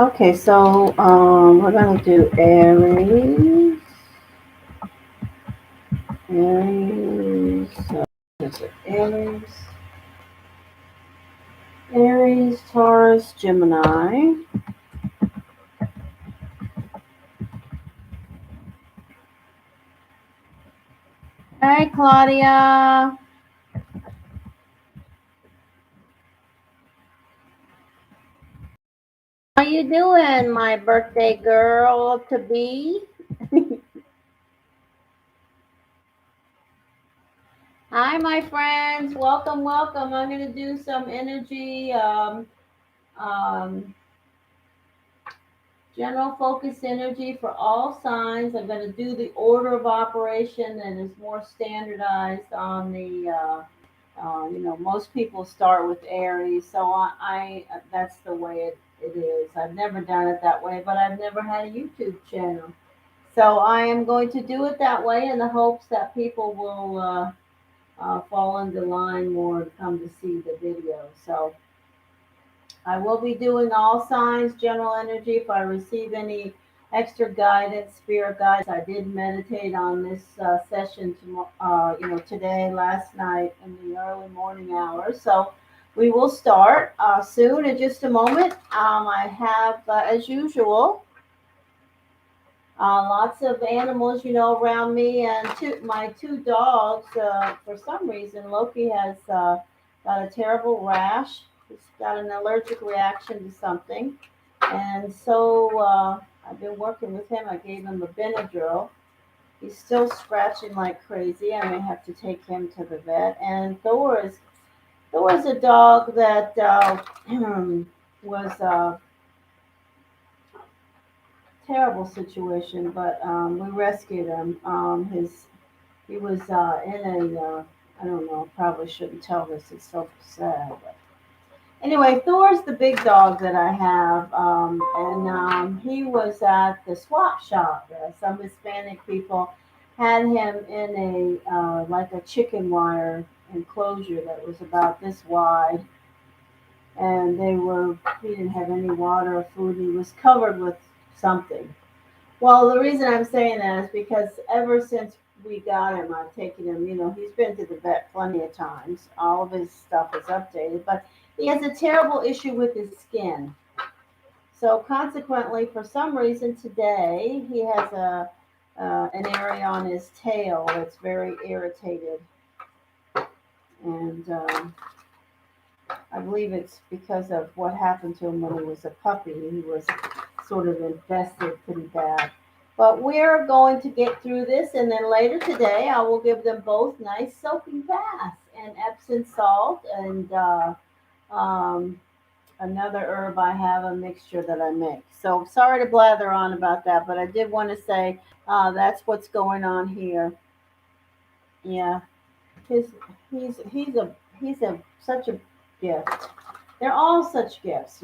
Okay, so we're gonna do Aries. Aries. Is it Aries? Aries, Taurus, Gemini. Hey, Claudia. How you doing, my birthday girl to be? Hi, my friends. Welcome, welcome. I'm gonna do some energy. Um, General focus energy for all signs. I'm going to do the order of operation that is more standardized on the, most people start with Aries. So that's the way it is. I've never done it that way, but I've never had a YouTube channel. So I am going to do it that way in the hopes that people will fall into line more to come to see the video. So I will be doing all signs, general energy. If I receive any extra guidance, spirit guidance, I did meditate on this session today, last night, in the early morning hours. So we will start soon in just a moment. I have, as usual, lots of animals, around me, and my two dogs. For some reason, Loki has got a terrible rash. He's got an allergic reaction to something, and so I've been working with him. I gave him a Benadryl. He's still scratching like crazy. I may have to take him to the vet. And Thor is a dog that was terrible situation, but we rescued him. He was in a I don't know, probably shouldn't tell this. It's so sad. But anyway, Thor's the big dog that I have, and he was at the swap shop. Some Hispanic people had him in a like a chicken wire enclosure that was about this wide, and he didn't have any water or food. He was covered with something. Well, the reason I'm saying that is because ever since we got him, I've taken him, he's been to the vet plenty of times. All of his stuff is updated, but he has a terrible issue with his skin. So consequently, for some reason today, he has an area on his tail that's very irritated. And I believe it's because of what happened to him when he was a puppy. He was sort of infested pretty bad. But we're going to get through this, and then later today, I will give them both nice soaking baths and Epsom salt and um, another herb I have, a mixture that I make. So sorry to blather on about that, but I did want to say that's what's going on here. Yeah, his he's a such a gift. They're all such gifts.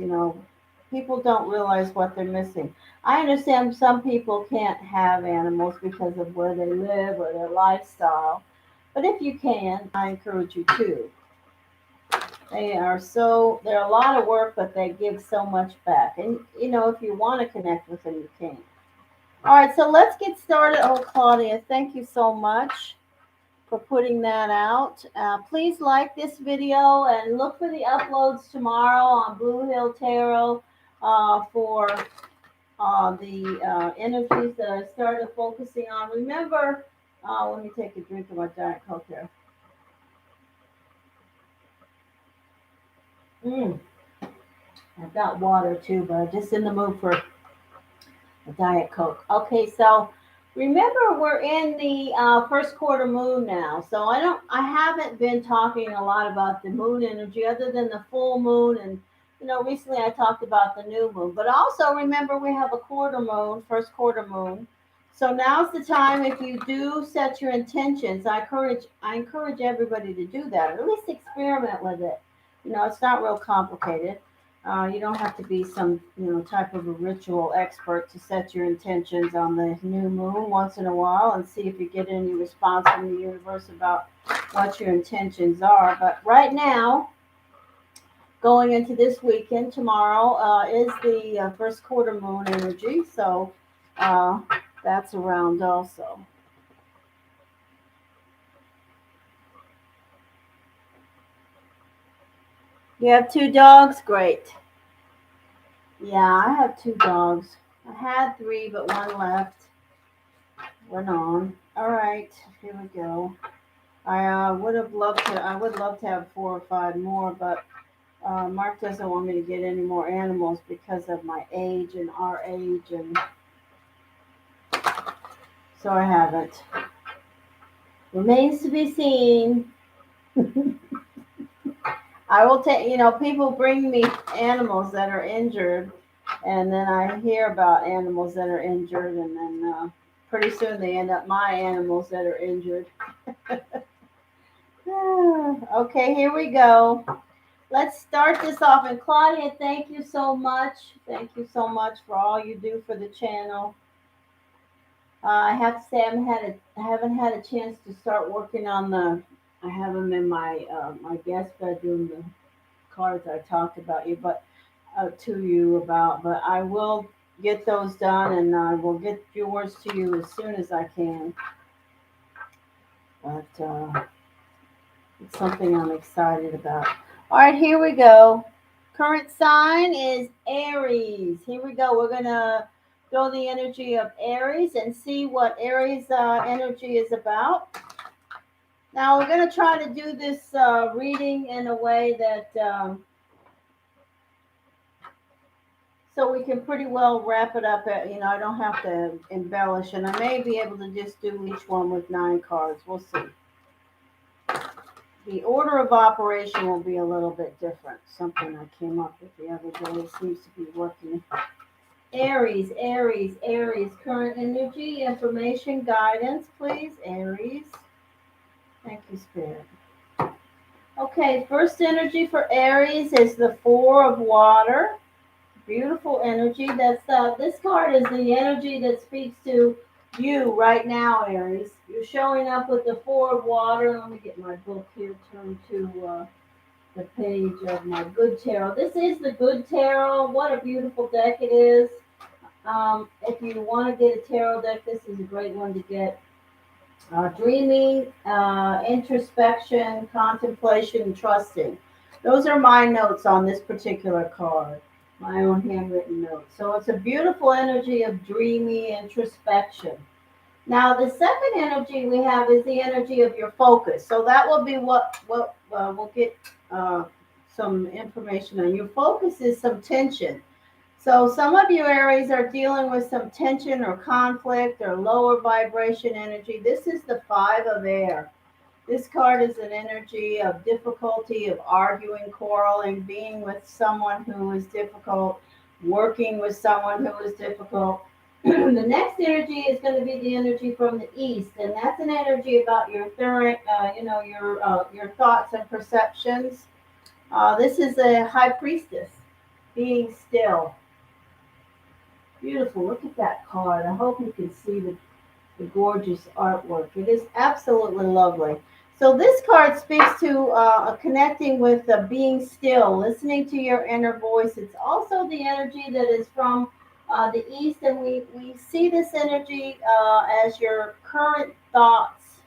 People don't realize what they're missing. I understand some people can't have animals because of where they live or their lifestyle. But if you can, I encourage you to. They're a lot of work, but they give so much back. And, if you want to connect with them, you can. All right, so let's get started. Oh, Claudia, thank you so much for putting that out. Please like this video and look for the uploads tomorrow on Blue Hill Tarot for the energies that I started focusing on. Remember, let me take a drink of my Diet Coke here. I've got water too, but I'm just in the mood for a Diet Coke. Okay, so remember we're in the first quarter moon now. So I haven't been talking a lot about the moon energy other than the full moon, and recently I talked about the new moon. But also remember we have a quarter moon, first quarter moon. So now's the time, if you do set your intentions, I encourage everybody to do that, or at least experiment with it. It's not real complicated. You don't have to be some, type of a ritual expert to set your intentions on the new moon once in a while and see if you get any response from the universe about what your intentions are. But right now, going into this weekend. Tomorrow is the first quarter moon energy, so uh, that's around also. You have two dogs? Great. Yeah, I have two dogs. I had three, but one left. Went on. All right, here we go. I would have loved to. I would love to have four or five more, but Mark doesn't want me to get any more animals because of my age and our age, and so I haven't. Remains to be seen. I will take. People bring me animals that are injured, and then I hear about animals that are injured, and then pretty soon they end up my animals that are injured. Okay, here we go. Let's start this off. And Claudia, thank you so much. Thank you so much for all you do for the channel. I have to say I haven't had a chance to start working on the. I have them in my guest bedroom. The cards I talked about you, but to you about. But I will get those done, and I will get yours to you as soon as I can. But it's something I'm excited about. All right, here we go. Current sign is Aries. Here we go. We're going to go the energy of Aries and see what Aries energy is about. Now, we're going to try to do this reading in a way that so we can pretty well wrap it up. I don't have to embellish, and I may be able to just do each one with 9 cards. We'll see. The order of operation will be a little bit different. Something I came up with the other day seems to be working. Aries, Aries, Aries. Current energy, information, guidance, please. Aries. Thank you, Spirit. Okay, first energy for Aries is the Four of Water. Beautiful energy. That's this card is the energy that speaks to you right now, Aries. You're showing up with the Four of Water. Let me get my book here. Turn to the page of my Good Tarot. This is the Good Tarot. What a beautiful deck it is. If you want to get a tarot deck, this is a great one to get. Dreaming, introspection, contemplation, and trusting. Those are my notes on this particular card, my own handwritten notes. So it's a beautiful energy of dreamy introspection. Now, the second energy we have is the energy of your focus. So that will be what we'll get some information on. Your focus is some tension. So some of you Aries are dealing with some tension or conflict or lower vibration energy. This is the Five of Air. This card is an energy of difficulty, of arguing, quarreling, being with someone who is difficult, working with someone who is difficult. The next energy is going to be the energy from the east, and that's an energy about your your thoughts and perceptions. This is a high priestess, being still. Beautiful. Look at that card. I hope you can see the gorgeous artwork. It is absolutely lovely. So this card speaks to connecting with being still, listening to your inner voice. It's also the energy that is from the east, and we see this energy as your current thoughts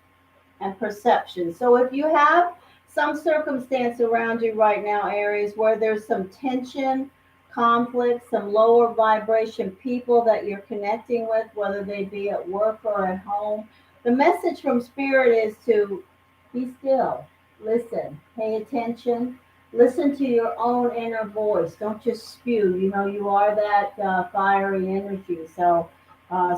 and perceptions. So if you have some circumstance around you right now, Aries, where there's some tension, conflict, some lower vibration people that you're connecting with, whether they be at work or at home, the message from Spirit is to be still, listen, pay attention, listen to your own inner voice. Don't just spew. You are that fiery energy. So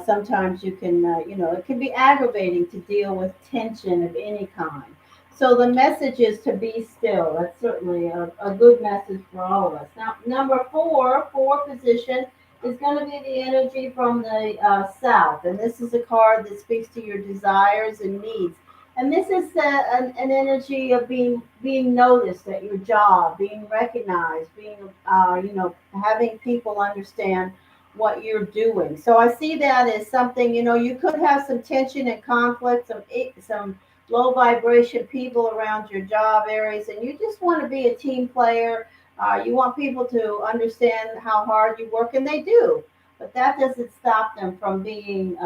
sometimes you can, it can be aggravating to deal with tension of any kind. So the message is to be still. That's certainly a good message for all of us. Now, number four position is going to be the energy from the south. And this is a card that speaks to your desires and needs. And this is an energy of being noticed at your job, being recognized, being, having people understand what you're doing. So I see that as something, you could have some tension and conflict, some low vibration people around your job areas, and you just want to be a team player, You want people to understand how hard you work, and they do, but that doesn't stop them from being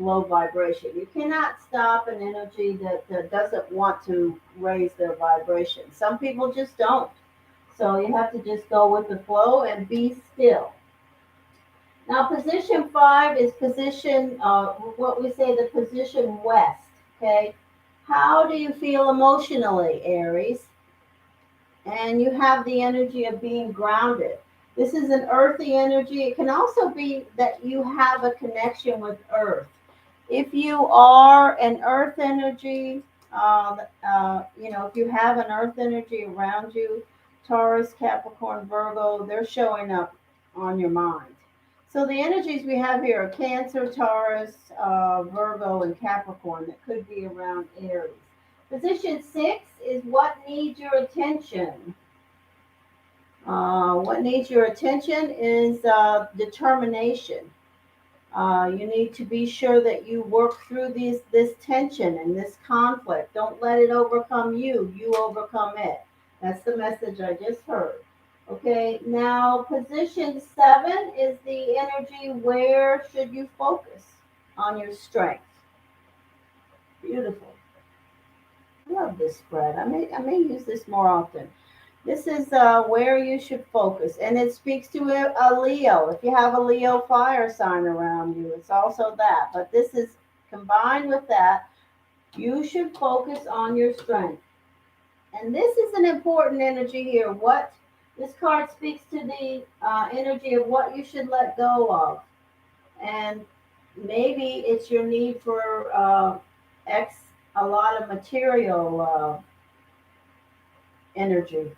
low vibration. You cannot stop an energy that doesn't want to raise their vibration. Some people just don't. So you have to just go with the flow and be still. Now, position five is position, what we say, the position west. Okay. How do you feel emotionally, Aries? And you have the energy of being grounded. This is an earthy energy. It can also be that you have a connection with earth. If you are an earth energy, if you have an earth energy around you, Taurus, Capricorn, Virgo, they're showing up on your mind. So the energies we have here are Cancer, Taurus, Virgo, and Capricorn that could be around Aries. Position six is what needs your attention. What needs your attention is determination. You need to be sure that you work through this tension and this conflict. Don't let it overcome you. You overcome it. That's the message I just heard. Okay, now position seven is the energy. Where should you focus on your strength? Beautiful. I love this spread. I may use this more often. This is where you should focus, and it speaks to a Leo. If you have a Leo fire sign around you, it's also that. But this is combined with that. You should focus on your strength, and this is an important energy here. What this card speaks to the energy of what you should let go of, and maybe it's your need for X a lot of material energy.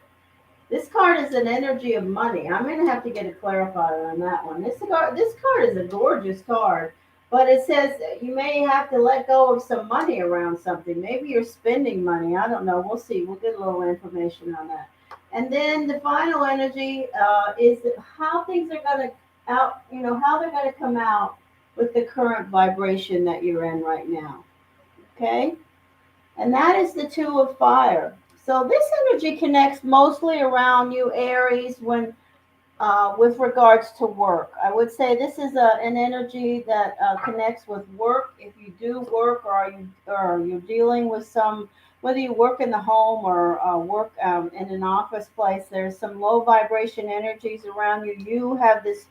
This card is an energy of money. I'm going to have to get a clarifier on that one. This card is a gorgeous card, but it says you may have to let go of some money around something. Maybe you're spending money. I don't know. We'll see. We'll get a little information on that. And then the final energy is how things are going to how they're going to come out with the current vibration that you're in right now. Okay? And that is the two of fire. So this energy connects mostly around you, Aries, when with regards to work. I would say this is an energy that connects with work. If you do work, or you're dealing with whether you work in the home or work in an office place, there's some low vibration energies around you. You have this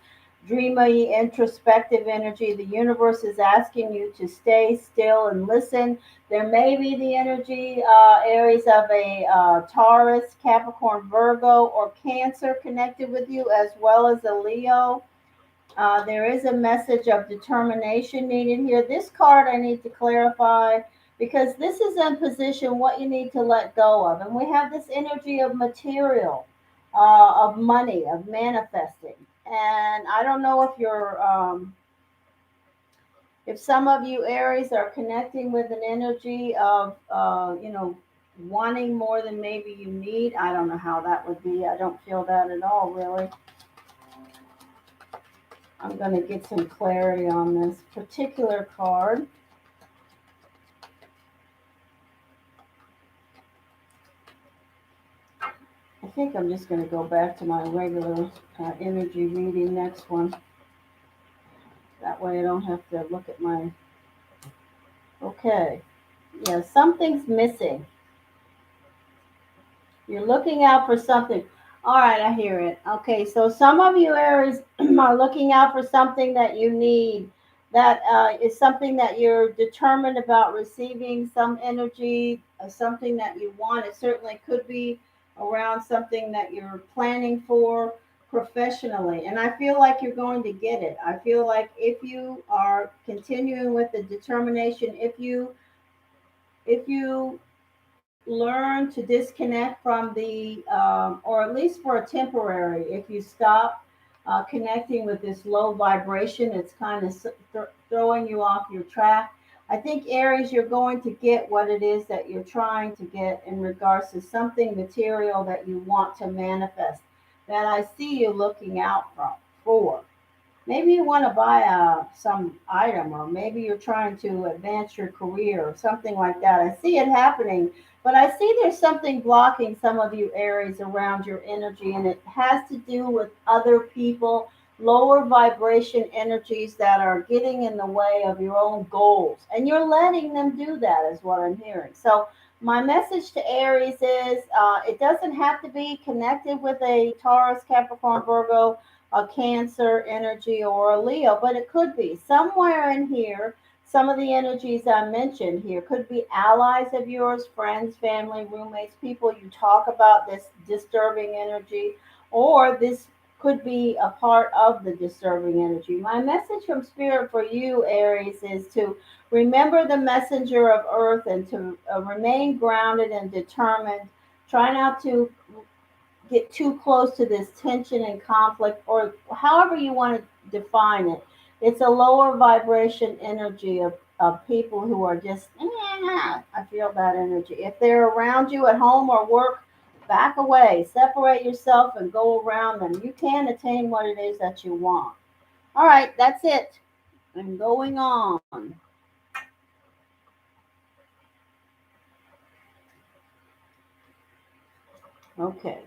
dreamy, introspective energy. The universe is asking you to stay still and listen. There may be the energy, Aries, of a Taurus, Capricorn, Virgo, or Cancer connected with you, as well as a Leo. There is a message of determination needed here. This card I need to clarify because this is in position what you need to let go of. And we have this energy of material, of money, of manifesting. And I don't know if some of you Aries are connecting with an energy of, wanting more than maybe you need. I don't know how that would be. I don't feel that at all, really. I'm going to get some clarity on this particular card. I think I'm just going to go back to my regular energy reading next one. That way I don't have to look at my... Okay. Yeah, something's missing. You're looking out for something. All right, I hear it. Okay, so some of you Aries are looking out for something that you need. That is something that you're determined about receiving, some energy, something that you want. It certainly could be around something that you're planning for professionally. And I feel like you're going to get it. I feel like if you are continuing with the determination, if you learn to disconnect from or at least for a temporary, if you stop connecting with this low vibration, it's kind of throwing you off your track. I think Aries, you're going to get what it is that you're trying to get in regards to something material that you want to manifest, that I see you looking out for. Maybe you want to buy some item, or maybe you're trying to advance your career or something like that. I see it happening But I see there's something blocking some of you Aries around your energy, and it has to do with other people, lower vibration energies that are getting in the way of your own goals. And you're letting them do that, is what I'm hearing. So, my message to Aries is it doesn't have to be connected with a Taurus, Capricorn, Virgo, a Cancer energy, or a Leo, but it could be somewhere in here. Some of the energies I mentioned here could be allies of yours, friends, family, roommates, people you talk about this disturbing energy, or this could be a part of the disturbing energy. My message from Spirit for you, Aries, is to remember the messenger of Earth and to remain grounded and determined. Try not to get too close to this tension and conflict, or however you want to define it. It's a lower vibration energy of people who are just, I feel that energy. If they're around you at home or work, back away, separate yourself and go around them. You can attain what it is that you want. All right, that's it. I'm going on. Okay.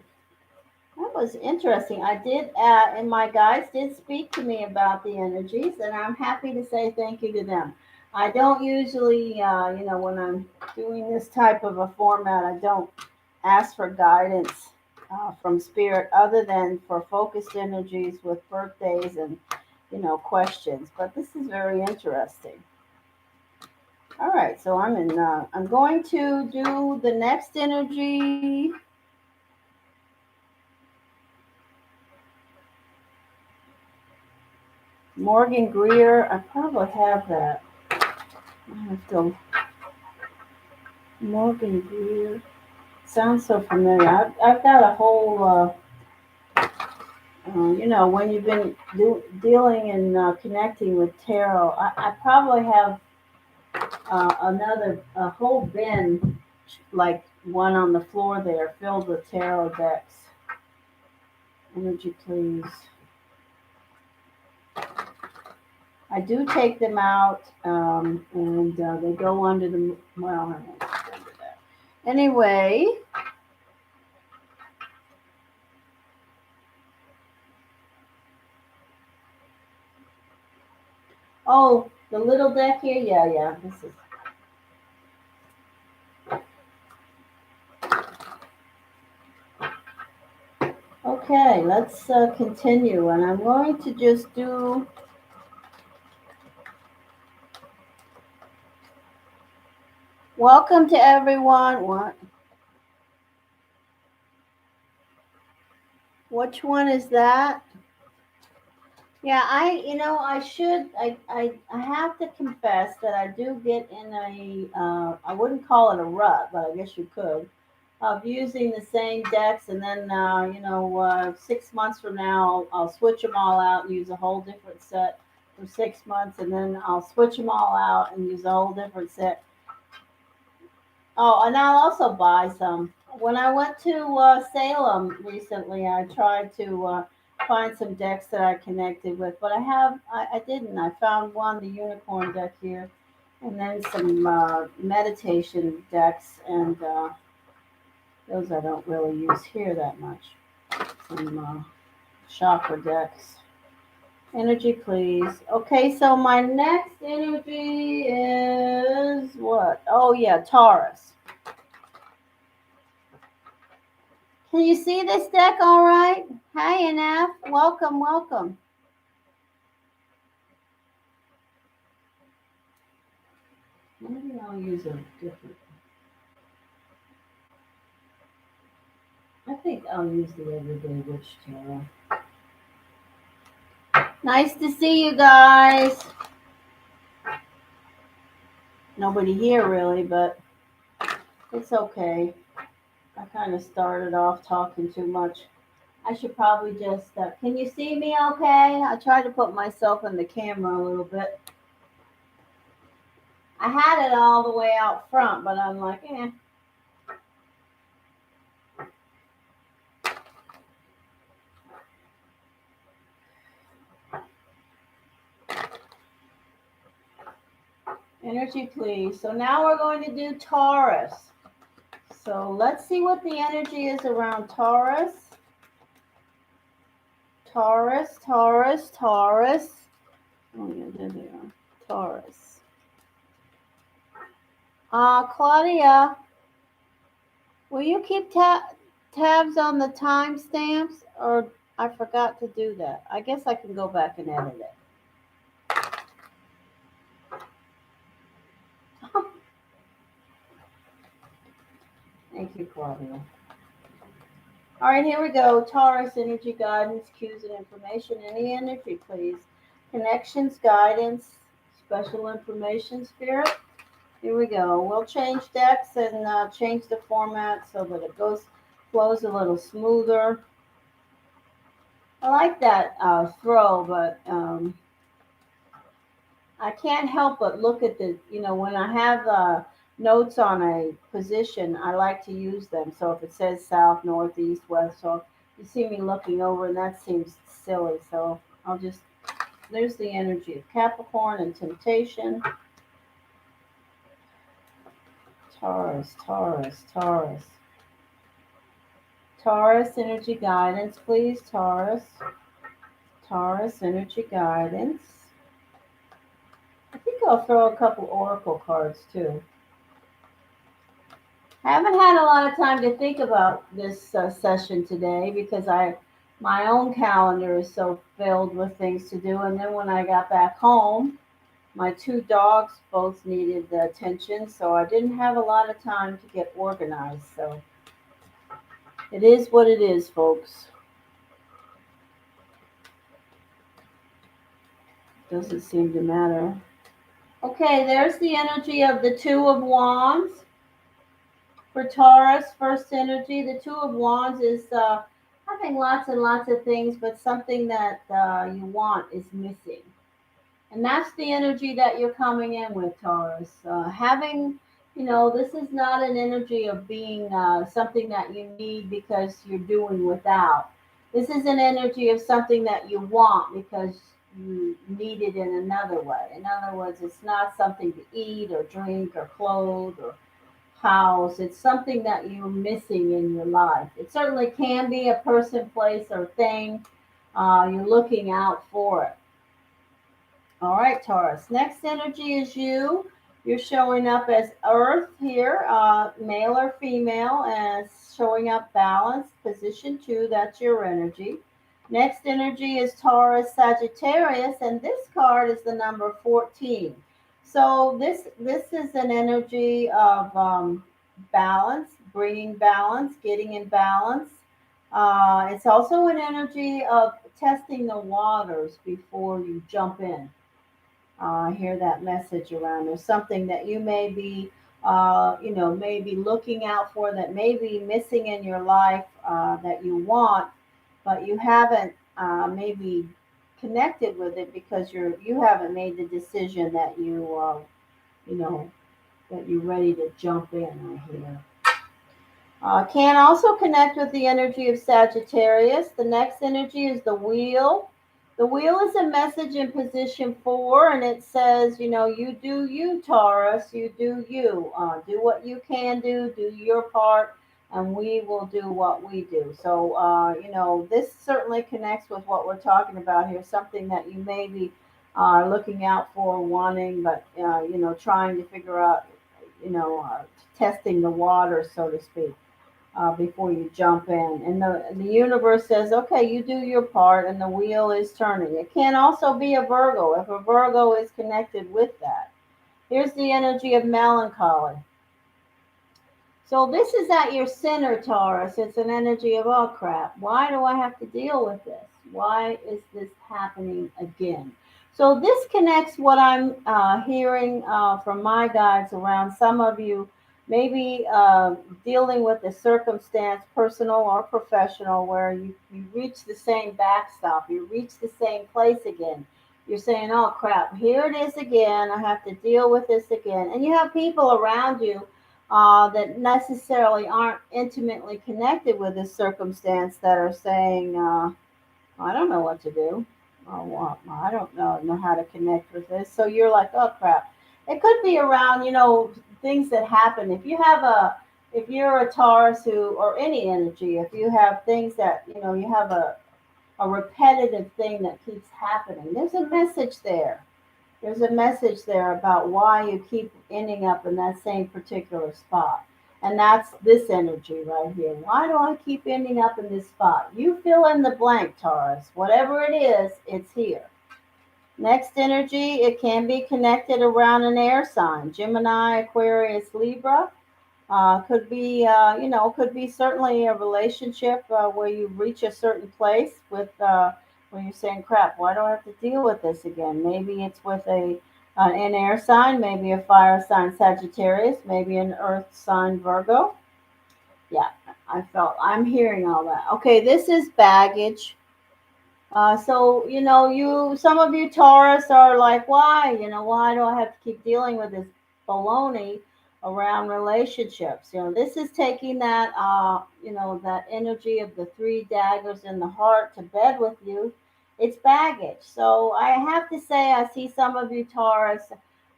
That was interesting. I did, and my guides did speak to me about the energies, and I'm happy to say thank you to them. I don't usually, when I'm doing this type of a format, I don't ask for guidance from spirit other than for focused energies with birthdays and, questions. But this is very interesting. All right, so I'm going to do the next energy. Morgan Greer, I probably have that. I have to. Morgan Greer. Sounds so familiar. I've got a whole, when you've been dealing and connecting with tarot, I probably have a whole bin, like one on the floor there, filled with tarot decks. Energy, please. I do take them out, and they go under the, well, I won't go into that. Anyway, oh, the little deck here, yeah, this is. Okay, let's continue, and I'm going to just do. Welcome to everyone. What? Which one is that? Yeah, I have to confess that I do get in I wouldn't call it a rut, but I guess you could, of using the same decks, and then, 6 months from now, I'll switch them all out and use a whole different set for 6 months, and then I'll switch them all out and use a whole different set. Oh, and I'll also buy some. When I went to Salem recently, I tried to find some decks that I connected with, but I didn't. I found one, the unicorn deck here, and then some meditation decks, and those I don't really use here that much. Some chakra decks. Energy, please. Okay, so my next energy is what? Oh, yeah, Taurus. Can you see this deck all right? Hi, NF. Welcome, welcome. Maybe I'll use a different. I think I'll use the Everyday Witch Tarot. Nice to see you guys. Nobody here really, but it's okay. I kind of started off talking too much. I should probably just. Can you see me okay? I tried to put myself in the camera a little bit. I had it all the way out front, but I'm like, eh. Energy, please. So now we're going to do Taurus. So let's see what the energy is around Taurus. Taurus, Taurus, Taurus. Oh, yeah, there they are. Taurus. Claudia, will you keep tabs on the timestamps? Or I forgot to do that. I guess I can go back and edit it. Thank you, Claudia. All right, here we go. Taurus energy guidance, cues, and information. Any energy, please. Connections, guidance, special information, spirit. Here we go. We'll change decks and change the format so that it flows a little smoother. I like that throw, but I can't help but look at when I have notes on a position, I like to use them. So if it says south, north, east, west, so you see me looking over and that seems silly. So there's the energy of Capricorn and temptation. Taurus, Taurus, Taurus. Taurus energy guidance, please. Taurus. Taurus energy guidance. I think I'll throw a couple oracle cards too. I haven't had a lot of time to think about this session today because my own calendar is so filled with things to do. And then when I got back home, my two dogs both needed the attention, so I didn't have a lot of time to get organized. So it is what it is, folks. Doesn't seem to matter. Okay, there's the energy of the Two of Wands. For Taurus, first energy, the Two of Wands is having lots and lots of things, but something that you want is missing. And that's the energy that you're coming in with, Taurus. This is not an energy of being something that you need because you're doing without. This is an energy of something that you want because you need it in another way. In other words, it's not something to eat or drink or clothe or house. It's something that you're missing in your life. It certainly can be a person, place, or thing. You're looking out for it. All right, Taurus. Next energy is you. You're showing up as Earth here, male or female, and showing up balanced. Position 2, that's your energy. Next energy is Taurus Sagittarius, and this card is the number 14. So this is an energy of balance, bringing balance, getting in balance. It's also an energy of testing the waters before you jump in. Hear that message around. There's something that you may be, maybe looking out for, that may be missing in your life that you want, but you haven't maybe connected with it because you haven't made the decision that that you're ready to jump in. I hear. Can also connect with the energy of Sagittarius. The next energy is the wheel. The wheel is a message in position 4, and it says, you do you, Taurus, you do you. Do what you can do your part, and we will do what we do. So, this certainly connects with what we're talking about here, something that you may be looking out for, wanting, but, trying to figure out, testing the water, so to speak. Before you jump in. And the universe says, okay, you do your part, and the wheel is turning. It can also be a Virgo, if a Virgo is connected with that. Here's the energy of melancholy. So this is at your center, Taurus. It's an energy of, oh crap, why do I have to deal with this? Why is this happening again? So this connects what I'm hearing from my guides around some of you maybe dealing with a circumstance, personal or professional, where you reach the same backstop, you reach the same place again. You're saying, oh crap, here it is again. I have to deal with this again. And you have people around you that necessarily aren't intimately connected with this circumstance that are saying, I don't know what to do. Oh, well, I don't know how to connect with this. So you're like, oh crap. It could be around, things that happen. If you have if you're a Taurus or any energy, if you have things that, you have a repetitive thing that keeps happening, there's a message there. There's a message there about why you keep ending up in that same particular spot. And that's this energy right here. Why do I keep ending up in this spot? You fill in the blank, Taurus. Whatever it is, it's here. Next energy, it can be connected around an air sign. Gemini, Aquarius, Libra. Could be, could be certainly a relationship where you reach a certain place with where you're saying, "Crap, why do I have to deal with this again?" Maybe it's with an air sign, maybe a fire sign, Sagittarius, maybe an earth sign, Virgo. Yeah, I'm hearing all that. Okay, this is baggage. So some of you Taurus are like, why? Why do I have to keep dealing with this baloney around relationships? This is taking that, that energy of the three daggers in the heart to bed with you. It's baggage. So I have to say, I see some of you Taurus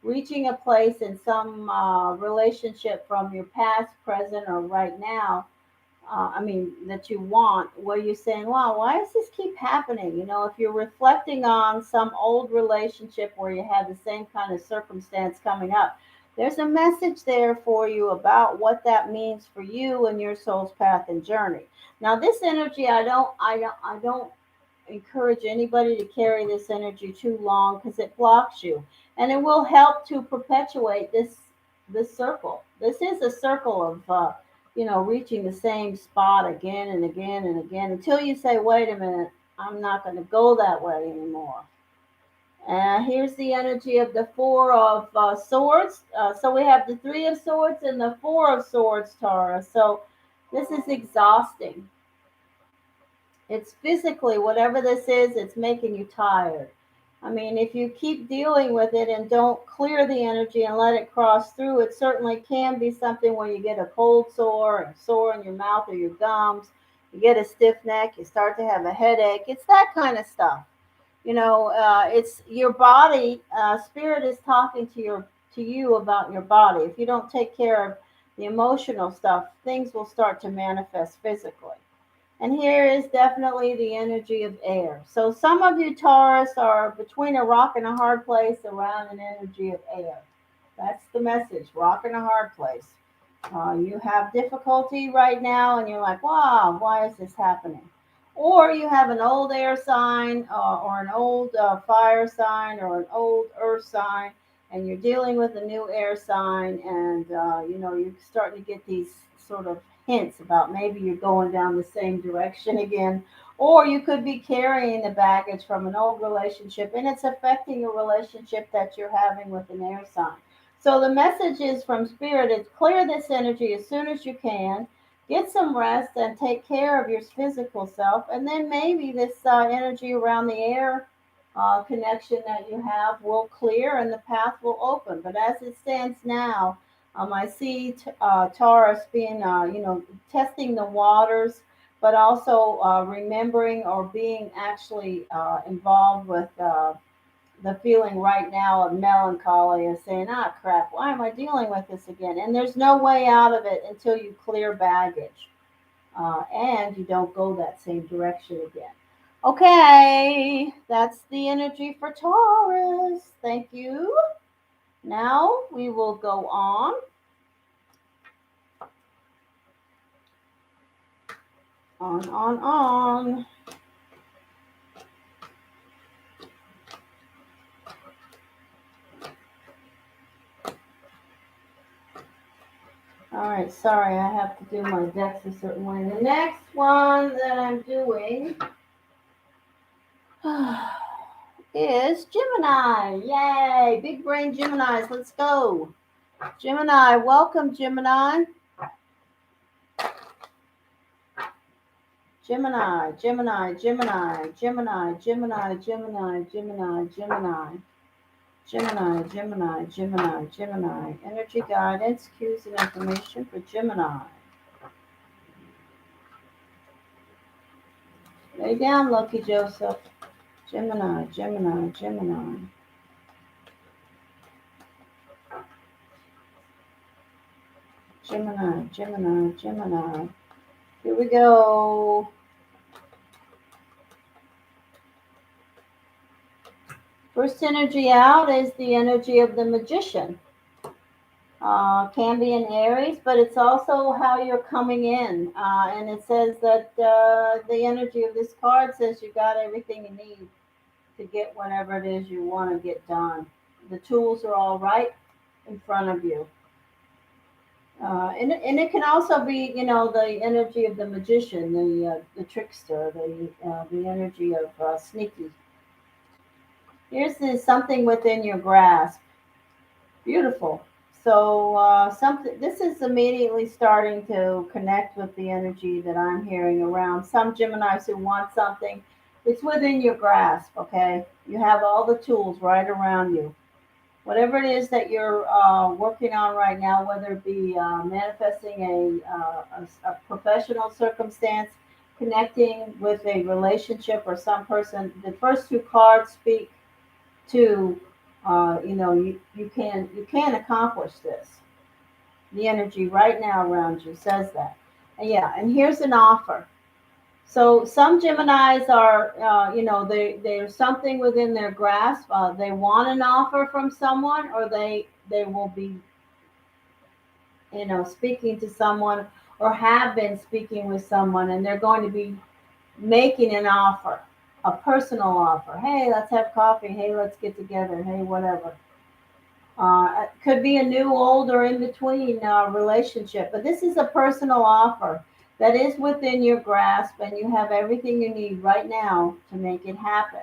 reaching a place in some relationship from your past, present, or right now, that you want, where you're saying, wow, why does this keep happening? If you're reflecting on some old relationship where you had the same kind of circumstance coming up, there's a message there for you about what that means for you and your soul's path and journey. Now, this energy, I don't encourage anybody to carry this energy too long because it blocks you, and it will help to perpetuate this circle. This is a circle of reaching the same spot again and again and again until you say, wait a minute, I'm not going to go that way anymore. And here's the energy of the Four of Swords. So we have the Three of Swords and the Four of Swords, Taurus. So this is exhausting. It's physically, whatever this is, it's making you tired. If you keep dealing with it and don't clear the energy and let it cross through, it certainly can be something where you get a cold sore, a sore in your mouth or your gums, you get a stiff neck, you start to have a headache. It's that kind of stuff. It's your body. Spirit is talking to you about your body. If you don't take care of the emotional stuff, things will start to manifest physically. And here is definitely the energy of air. So some of you Taurus are between a rock and a hard place around an energy of air. That's the message, rock and a hard place. You have difficulty right now and you're like, wow, why is this happening? Or you have an old air sign or an old fire sign or an old earth sign, and you're dealing with a new air sign, and you're starting to get these sort of hints about maybe you're going down the same direction again, or you could be carrying the baggage from an old relationship and it's affecting a relationship that you're having with an air sign. So the message is from Spirit is clear this energy as soon as you can. Get some rest and take care of your physical self, and then maybe this energy around the air connection that you have will clear and the path will open. But as it stands now, I see Taurus being, testing the waters, but also remembering or being actually involved with the feeling right now of melancholy and saying, ah, crap, why am I dealing with this again? And there's no way out of it until you clear baggage and you don't go that same direction again. Okay, that's the energy for Taurus. Thank you. Now we will go on. On. All right, sorry, I have to do my decks a certain way. The next one that I'm doing is Gemini. Yay, big brain Geminis, let's go. Gemini, welcome, Gemini. Gemini, Gemini, Gemini, Gemini, Gemini, Gemini, Gemini, Gemini. Gemini, Gemini, Gemini, Gemini. Energy guidance, cues, and information for Gemini. Lay down, Lucky Joseph. Gemini, Gemini, Gemini. Gemini, Gemini, Gemini. Here we go. First energy out is the energy of the magician. Can be in Aries, but it's also how you're coming in. And it says that the energy of this card says you got everything you need to get whatever it is you want to get done. The tools are all right in front of you. And it can also be, the energy of the magician, the trickster, the energy of sneaky. Here's something within your grasp. Beautiful. So something. This is immediately starting to connect with the energy that I'm hearing around some Geminis who want something. It's within your grasp. Okay, you have all the tools right around you. Whatever it is that you're working on right now, whether it be manifesting a professional circumstance, connecting with a relationship or some person, the first two cards speak to, you can accomplish this. The energy right now around you says that. And yeah, and here's an offer. So some Geminis are, there's something within their grasp. They want an offer from someone, or they will be, speaking to someone, or have been speaking with someone, and they're going to be making an offer, a personal offer. Hey, let's have coffee. Hey, let's get together. Hey, whatever. It could be a new, old, or in between relationship, but this is a personal offer that is within your grasp, and you have everything you need right now to make it happen.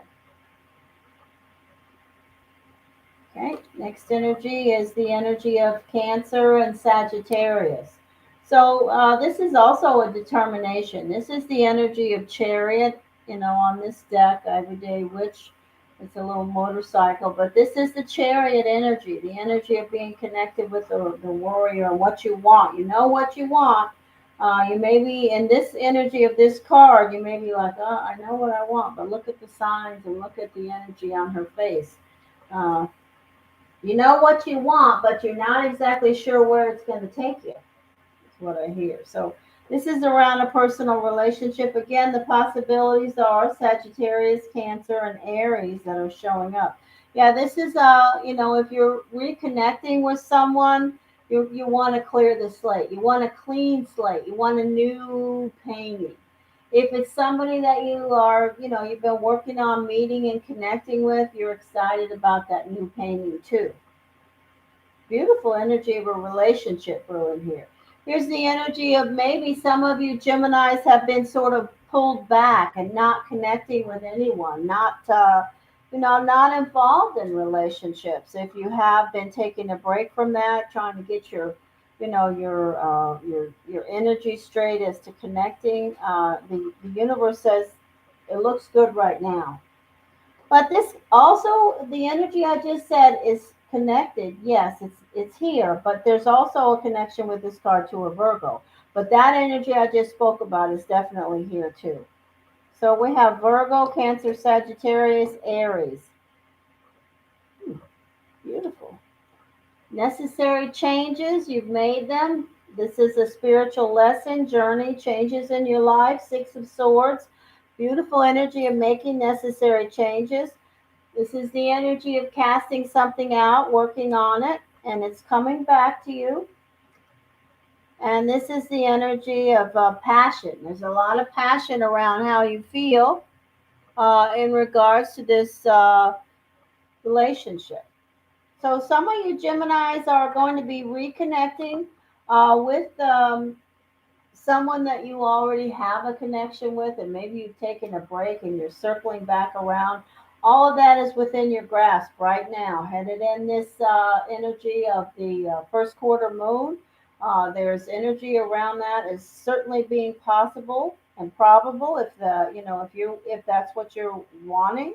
Okay, next energy is the energy of Cancer and Sagittarius. So this is also a determination. This is the energy of Chariot, on this deck, Everyday Witch. It's a little motorcycle, but this is the Chariot energy, the energy of being connected with the warrior and what you want. You know what you want. You may be in this energy of this card, you may be like, oh, I know what I want, but look at the signs and look at the energy on her face. Uh, you know what you want, but you're not exactly sure where it's going to take you. That's what I hear. So this is around a personal relationship. Again, the possibilities are Sagittarius, Cancer, and Aries that are showing up. Yeah, this is if you're reconnecting with someone, you want to clear the slate. You want a clean slate. You want a new painting. If it's somebody that you are, you've been working on meeting and connecting with, you're excited about that new painting too. Beautiful energy of a relationship brewing here. Here's the energy of maybe some of you Geminis have been sort of pulled back and not connecting with anyone, not involved in relationships. If you have been taking a break from that, trying to get your energy straight as to connecting, the universe says it looks good right now. But this also, the energy I just said is connected. Yes, it's here, but there's also a connection with this card to a Virgo. But that energy I just spoke about is definitely here too. So we have Virgo, Cancer, Sagittarius, Aries. Beautiful. Necessary changes, you've made them. This is a spiritual lesson, journey, changes in your life. Six of Swords. Beautiful energy of making necessary changes. This is the energy of casting something out, working on it, and it's coming back to you. And this is the energy of passion. There's a lot of passion around how you feel in regards to this relationship. So some of you Geminis are going to be reconnecting with someone that you already have a connection with, and maybe you've taken a break and you're circling back around. All of that is within your grasp right now. Headed in this energy of the first quarter moon, there's energy around that is certainly being possible and probable if that's what you're wanting.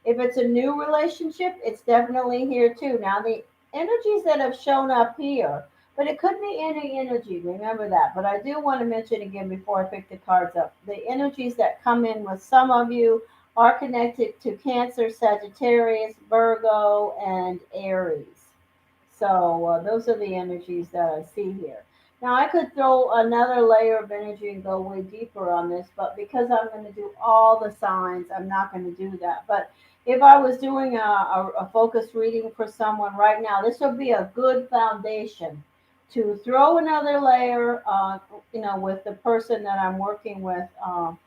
If it's a new relationship, it's definitely here too. Now the energies that have shown up here, but it could be any energy, remember that. But I do want to mention again before I pick the cards up, the energies that come in with some of you are connected to Cancer, Sagittarius, Virgo, and Aries. So those are the energies that I see here. Now, I could throw another layer of energy and go way deeper on this, but because I'm going to do all the signs, I'm not going to do that. But if I was doing a focus reading for someone right now, this would be a good foundation to throw another layer, with the person that I'm working with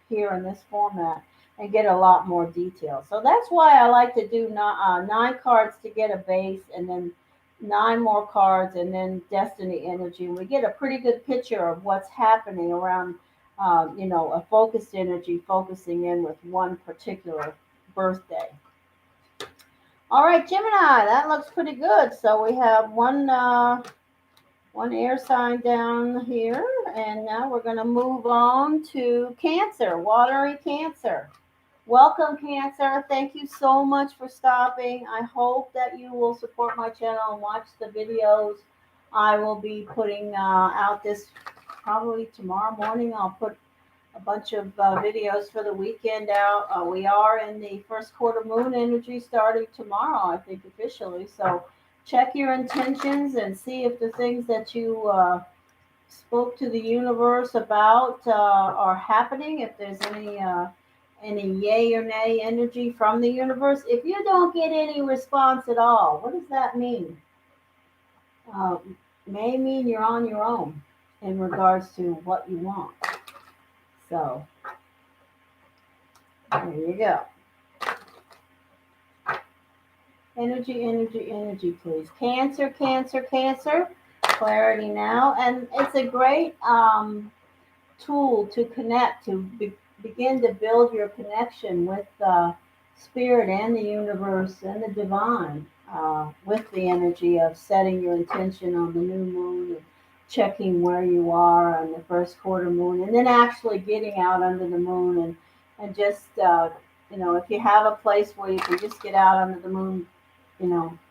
here in this format and get a lot more detail. So that's why I like to do 9 cards to get a base, and then 9 more cards, and then destiny energy. We get a pretty good picture of what's happening around, a focused energy focusing in with one particular birthday. All right, Gemini, that looks pretty good. So we have one air sign down here, and now we're going to move on to Cancer, watery Cancer. Welcome, Cancer. Thank you so much for stopping. I hope that you will support my channel and watch the videos. I will be putting out this probably tomorrow morning. I'll put a bunch of videos for the weekend out. We are in the first quarter moon energy starting tomorrow, I think, officially. So check your intentions and see if the things that you spoke to the universe about are happening, if there's any yay or nay energy from the universe. If you don't get any response at all, what does that mean? Uh, may mean you're on your own in regards to what you want. So there you go. Energy, energy, energy, please. Cancer, Cancer, Cancer. Clarity now. And it's a great tool to connect, to begin to build your connection with spirit and the universe and the divine, with the energy of setting your intention on the new moon and checking where you are on the first quarter moon, and then actually getting out under the moon and just if you have a place where you can just get out under the moon,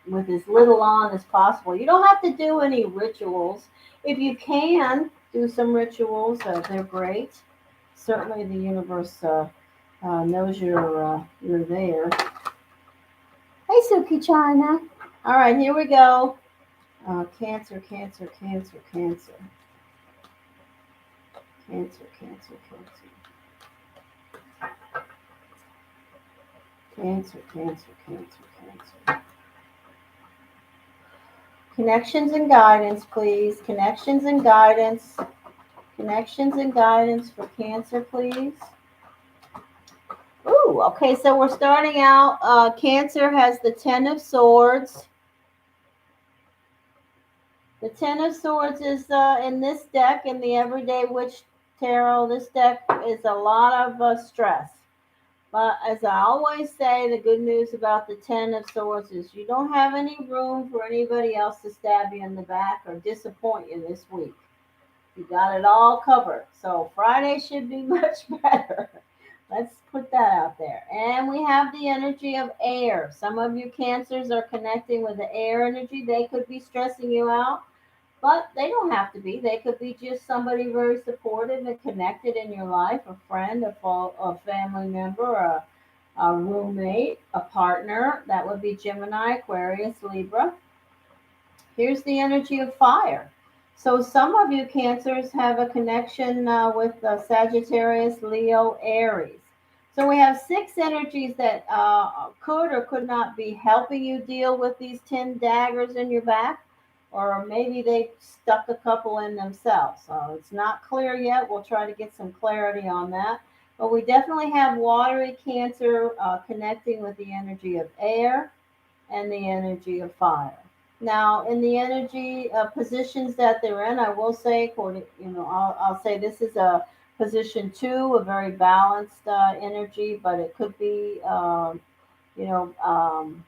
with as little on as possible. You don't have to do any rituals. If you can do some rituals, they're great. Certainly, the universe knows you're there. Hey, Suki China. All right, here we go. Cancer, Cancer, Cancer, Cancer. Cancer, Cancer, Cancer. Cancer, Cancer, Cancer, Cancer. Connections and guidance, please. Connections and guidance. Connections and guidance for Cancer, please. Ooh, okay, so we're starting out. Cancer has the Ten of Swords. The Ten of Swords is in this deck, in the Everyday Witch Tarot. This deck is a lot of stress. But as I always say, the good news about the Ten of Swords is you don't have any room for anybody else to stab you in the back or disappoint you this week. You got it all covered. So Friday should be much better. Let's put that out there. And we have the energy of air. Some of you Cancers are connecting with the air energy. They could be stressing you out, but they don't have to be. They could be just somebody very supportive and connected in your life, a friend, a family member, a roommate, a partner. That would be Gemini, Aquarius, Libra. Here's the energy of fire. So some of you Cancers have a connection with Sagittarius, Leo, Aries. So we have 6 energies that could or could not be helping you deal with these 10 daggers in your back, or maybe they stuck a couple in themselves. So it's not clear yet. We'll try to get some clarity on that. But we definitely have watery Cancer connecting with the energy of air and the energy of fire. Now, in the energy positions that they're in, I will say, I'll say this is a position 2, a very balanced energy, but it could be, no, I'm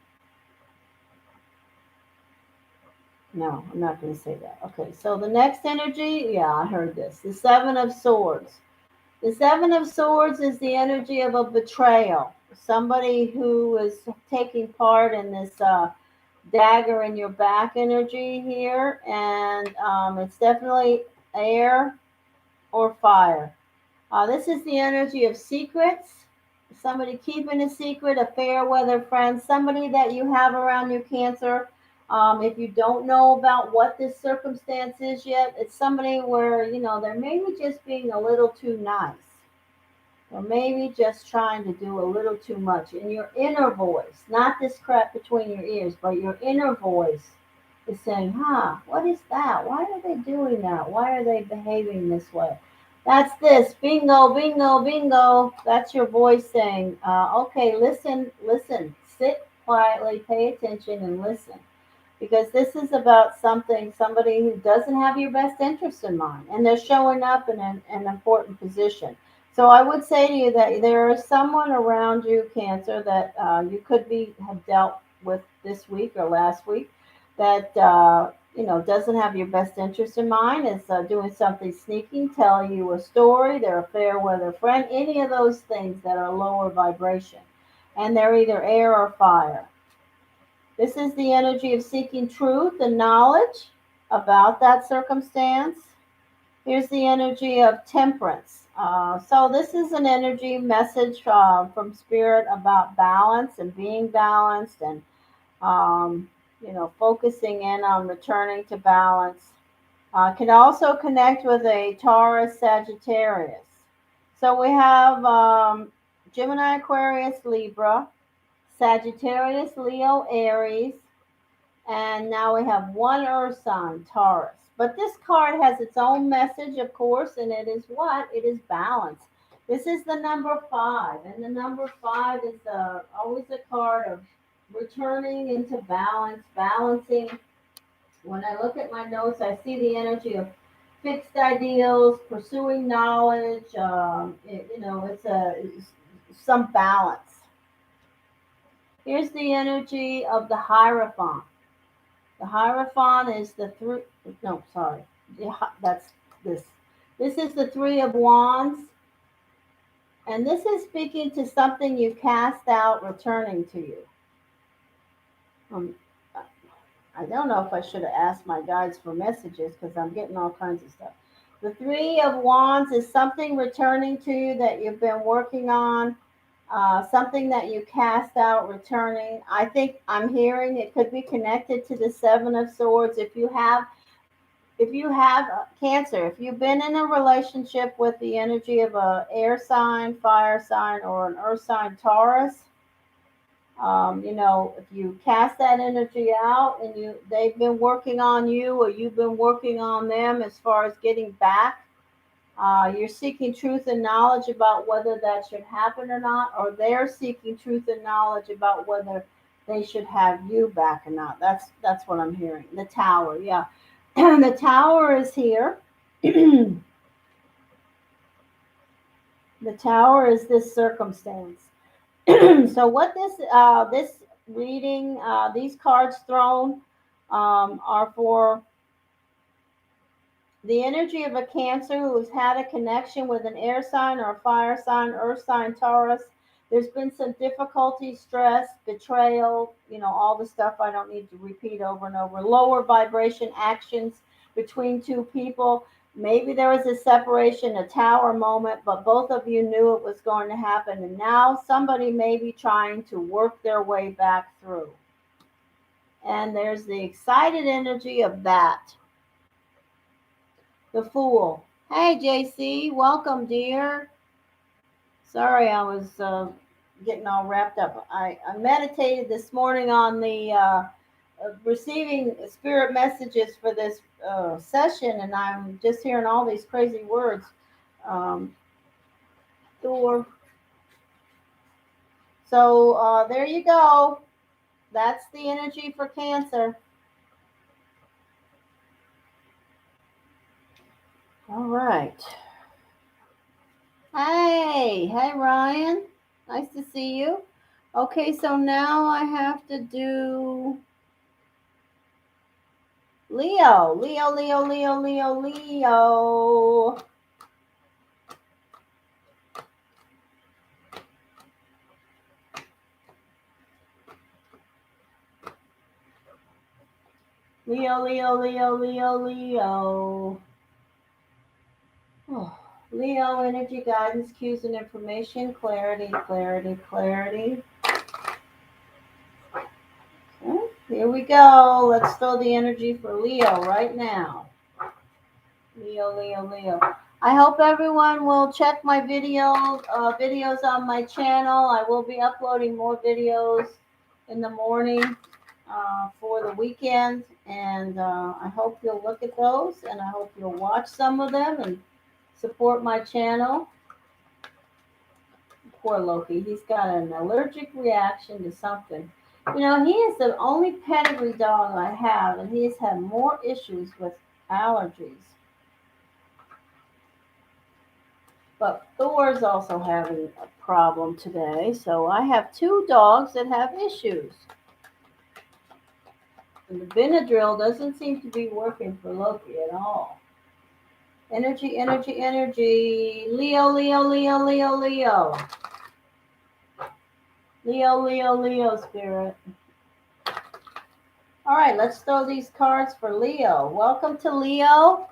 not going to say that. Okay, so the next energy, yeah, I heard this. The Seven of Swords. The Seven of Swords is the energy of a betrayal. Somebody who is taking part in this dagger in your back energy here, and it's definitely air or fire. This is the energy of secrets. Somebody keeping a secret, a fair weather friend, somebody that you have around you, Cancer, If you don't know about what this circumstance is yet, it's somebody where, they're maybe just being a little too nice, or maybe just trying to do a little too much. In your inner voice, not this crap between your ears, but your inner voice is saying, what is that? Why are they doing that? Why are they behaving this way? That's this. Bingo, bingo, bingo. That's your voice saying, okay, listen, listen. Sit quietly, pay attention, and listen. Because this is about somebody who doesn't have your best interest in mind, and they're showing up in an important position. So I would say to you that there is someone around you, Cancer, that you could have dealt with this week or last week, that doesn't have your best interest in mind, is doing something sneaky, telling you a story. They're a fair weather friend, any of those things that are lower vibration, and they're either air or fire. This is the energy of seeking truth and knowledge about that circumstance. Here's the energy of temperance. So this is an energy message from Spirit about balance and being balanced, and focusing in on returning to balance. Can also connect with a Taurus Sagittarius. So we have Gemini, Aquarius, Libra, Sagittarius, Leo, Aries, and now we have one earth sign, Taurus. But this card has its own message, of course, and it is what? It is balance. This is the number 5, and the number 5 is always a card of returning into balance, balancing. When I look at my notes, I see the energy of fixed ideals, pursuing knowledge. It's some balance. Here's the energy of the Hierophant. The Hierophant is the three. No, sorry. That's this. This is the Three of Wands. And this is speaking to something you cast out returning to you. I don't know if I should have asked my guides for messages, because I'm getting all kinds of stuff. The Three of Wands is something returning to you that you've been working on. Something that you cast out returning. I think I'm hearing it could be connected to the Seven of Swords. If you have Cancer, if you've been in a relationship with the energy of a air sign, fire sign, or an earth sign, Taurus, if you cast that energy out and they've been working on you, or you've been working on them as far as getting back. You're seeking truth and knowledge about whether that should happen or not, or they're seeking truth and knowledge about whether they should have you back or not. That's what I'm hearing. The Tower, yeah. The Tower is here. The Tower is this circumstance. So what this reading, these cards thrown, are for the energy of a Cancer who's had a connection with an air sign or a fire sign, earth sign, Taurus. There's been some difficulty, stress, betrayal, all the stuff I don't need to repeat over and over. Lower vibration actions between two people. Maybe there was a separation, a Tower moment, but both of you knew it was going to happen. And now somebody may be trying to work their way back through. And there's the excited energy of that. The Fool. Hey, JC, welcome, dear. Sorry, I was getting all wrapped up. I meditated this morning on the receiving spirit messages for this session, and I'm just hearing all these crazy words. Thor. So there you go. That's the energy for Cancer. All right. Hey, Ryan. Nice to see you. Okay, so now I have to do Leo. Leo. Leo. Oh, Leo, energy, guidance, cues, and information. Clarity. Okay, here we we go. Let's throw the energy for Leo right now. Leo, Leo, Leo. I hope everyone will check my videos on my channel. I will be uploading more videos in the morning for the weekend, and I hope you'll look at those, and I hope you'll watch some of them and support my channel. Poor Loki, he's got an allergic reaction to something. You know, he is the only pedigree dog I have, and he's had more issues with allergies. But Thor's also having a problem today, so I have two dogs that have issues. And the Benadryl doesn't seem to be working for Loki at all. Energy, energy, energy. Leo, Leo, Leo, Leo, Leo. Leo, Leo, Leo, spirit. All right, let's throw these cards for Leo. Welcome to Leo.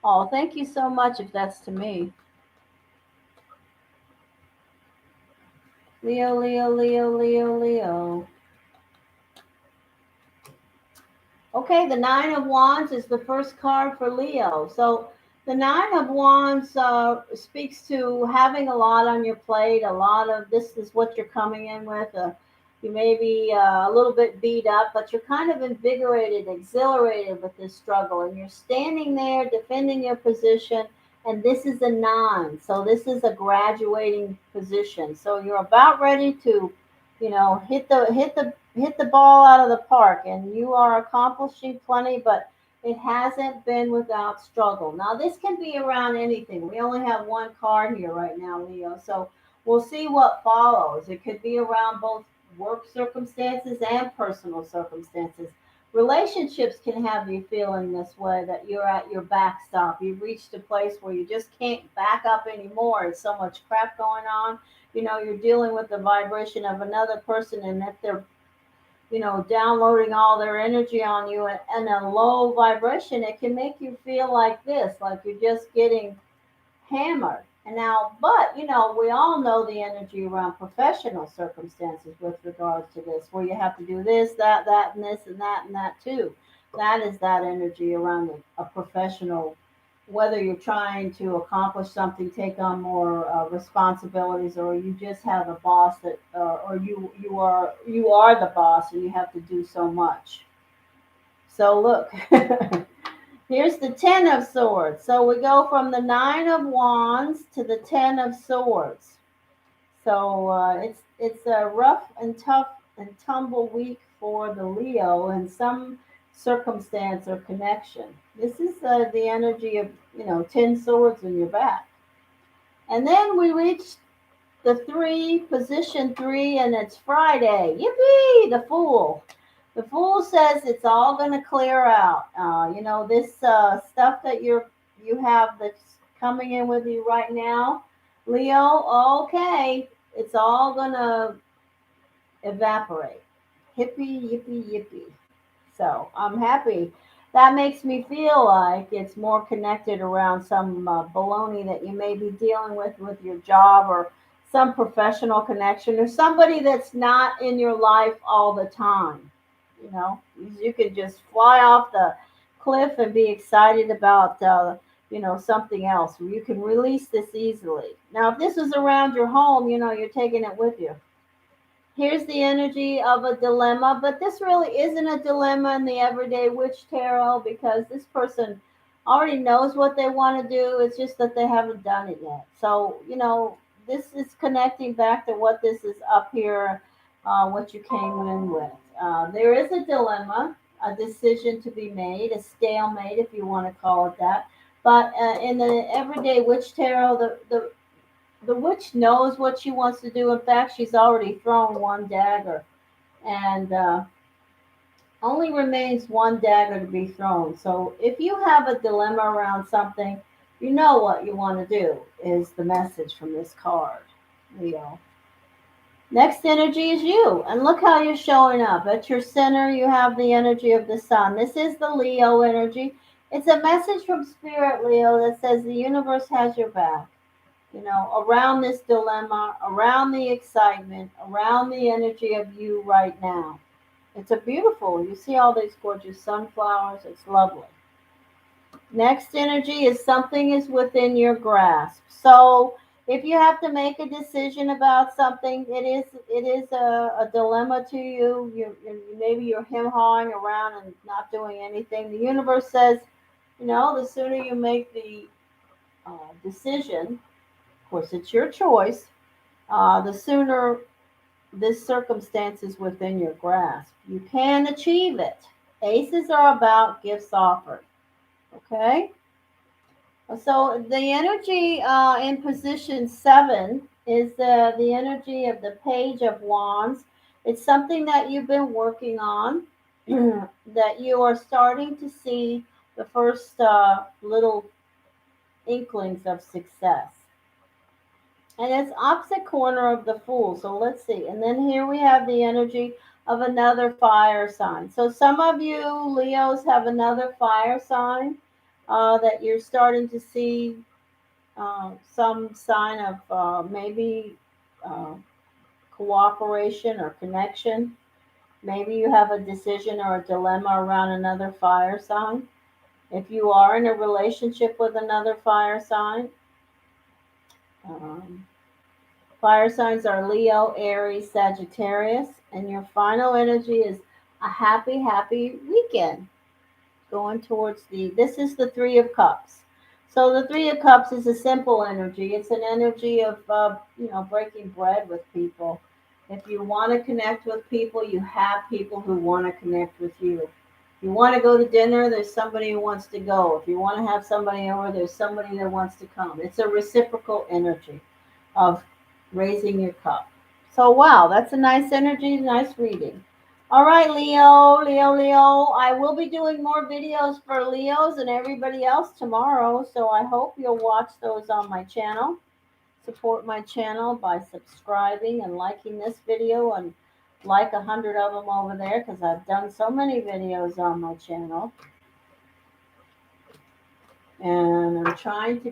Oh, thank you so much if that's to me. Leo, Leo, Leo, Leo, Leo. Okay, the Nine of Wands is the first card for Leo. So the Nine of Wands speaks to having a lot on your plate. A lot of this is what you're coming in with. You may be a little bit beat up, but you're kind of invigorated, exhilarated with this struggle. And you're standing there defending your position. And this is a 9. So this is a graduating position. So you're about ready to, you know, hit the ball out of the park, and you are accomplishing plenty, but it hasn't been without struggle. Now this can be around anything. We only have one card here right now, Leo, so we'll see what follows. It could be around both work circumstances and personal circumstances. Relationships can have you feeling this way, that you're at your backstop. You've reached a place where you just can't back up anymore. There's so much crap going on. You know, you're dealing with the vibration of another person, and if they're, you know, downloading all their energy on you and a low vibration, it can make you feel like this, like you're just getting hammered. And now, but, you know, we all know the energy around professional circumstances with regards to this, where you have to do this, that, and this, and that too. That is that energy around a professional, whether you're trying to accomplish something, take on more responsibilities, or you just have a boss that, or you are the boss and you have to do so much. So look, here's the 10 of Swords. So we go from the 9 of Wands to the 10 of Swords. So it's a rough and tough and tumble week for the Leo in some circumstance or connection. This is the energy of, you know, 10 swords in your back. And then we reach the 3, position 3, and it's Friday. Yippee! The Fool. The Fool says it's all going to clear out. You know, this stuff that you have that's coming in with you right now, Leo. Okay, it's all going to evaporate. Hippie, yippee, yippee. So I'm happy. That makes me feel like it's more connected around some baloney that you may be dealing with your job, or some professional connection, or somebody that's not in your life all the time. You know, you could just fly off the cliff and be excited about, you know, something else. You can release this easily. Now, if this is around your home, you know, you're taking it with you. Here's the energy of a dilemma, but this really isn't a dilemma in the Everyday Witch Tarot, because this person already knows what they want to do. It's just that they haven't done it yet. So, you know, this is connecting back to what this is up here, what you came in with. There is a dilemma, a decision to be made, a stalemate, if you want to call it that. But in the Everyday Witch Tarot, the witch knows what she wants to do. In fact, she's already thrown one dagger, and only remains one dagger to be thrown. So if you have a dilemma around something, you know what you want to do, is the message from this card, Leo. Next energy is you, and look how you're showing up. At your center, you have the energy of the sun. This is the Leo energy. It's a message from Spirit, Leo, that says the universe has your back. around this dilemma, around the excitement, around the energy of you right now. It's a beautiful, you see all these gorgeous sunflowers. It's lovely. Next energy is something is within your grasp. So if you have to make a decision about something, it is a dilemma to you. Maybe you're hem hawing around and not doing anything. The universe says, the sooner you make the decision, of course, it's your choice. The sooner this circumstance is within your grasp, you can achieve it. Aces are about gifts offered. Okay. So the energy in position 7 is the energy of the Page of Wands. It's something that you've been working on, that you are starting to see the first little inklings of success. And it's opposite corner of the Fool. So let's see. And then here we have the energy of another fire sign. So some of you Leos have another fire sign that you're starting to see some sign of maybe uh, cooperation or connection. Maybe you have a decision or a dilemma around another fire sign. If you are in a relationship with another fire sign, um, fire signs are Leo, Aries, Sagittarius, and your final energy is a happy, happy weekend going towards this is the Three of Cups. So the Three of Cups is a simple energy. It's an energy of, breaking bread with people. If you want to connect with people, you have people who want to connect with you. If you want to go to dinner, there's somebody who wants to go. If you want to have somebody over, there's somebody that wants to come. It's a reciprocal energy of raising your cup. So, wow, that's a nice energy, nice reading. All right, Leo, Leo, Leo. I will be doing more videos for Leos and everybody else tomorrow, so I hope you'll watch those on my channel. Support my channel by subscribing and liking this video and like 100 of them over there because I've done so many videos on my channel. And I'm trying to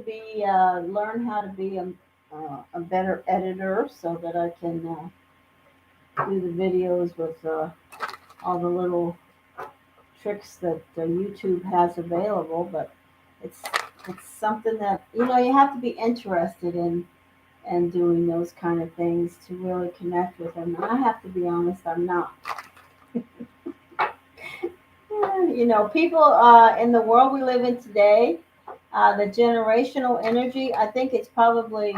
learn how to be a better editor so that I can do the videos with all the little tricks that YouTube has available. But it's it's something that you have to be interested in and doing those kind of things to really connect with them. And I have to be honest, I'm not. People in the world we live in today, the generational energy, I think it's probably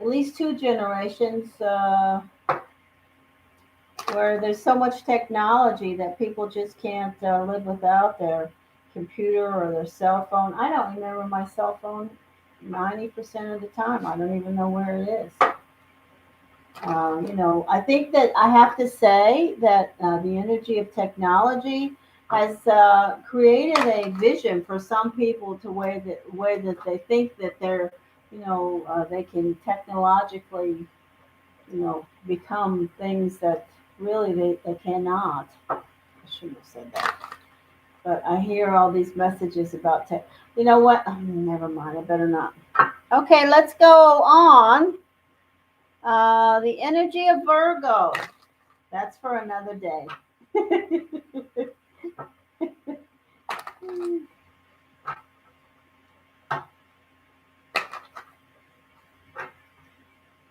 at least two generations where there's so much technology that people just can't live without their computer or their cell phone. I don't remember my cell phone 90% of the time. I don't even know where it is. I think that I have to say that the energy of technology has created a vision for some people to way that they think that they can technologically, become things that really they cannot. I shouldn't have said that. But I hear all these messages about tech. You know what? Oh, never mind. I better not. Okay, let's go on. The energy of Virgo. That's for another day.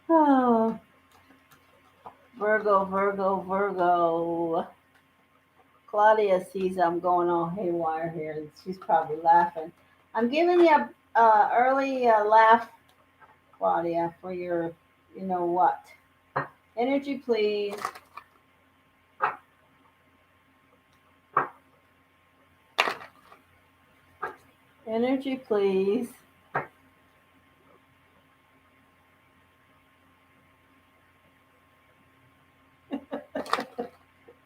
Oh, Virgo, Virgo, Virgo. Claudia sees I'm going all haywire here. And she's probably laughing. I'm giving you a early laugh, Claudia, for your, what? Energy, please. Energy, please.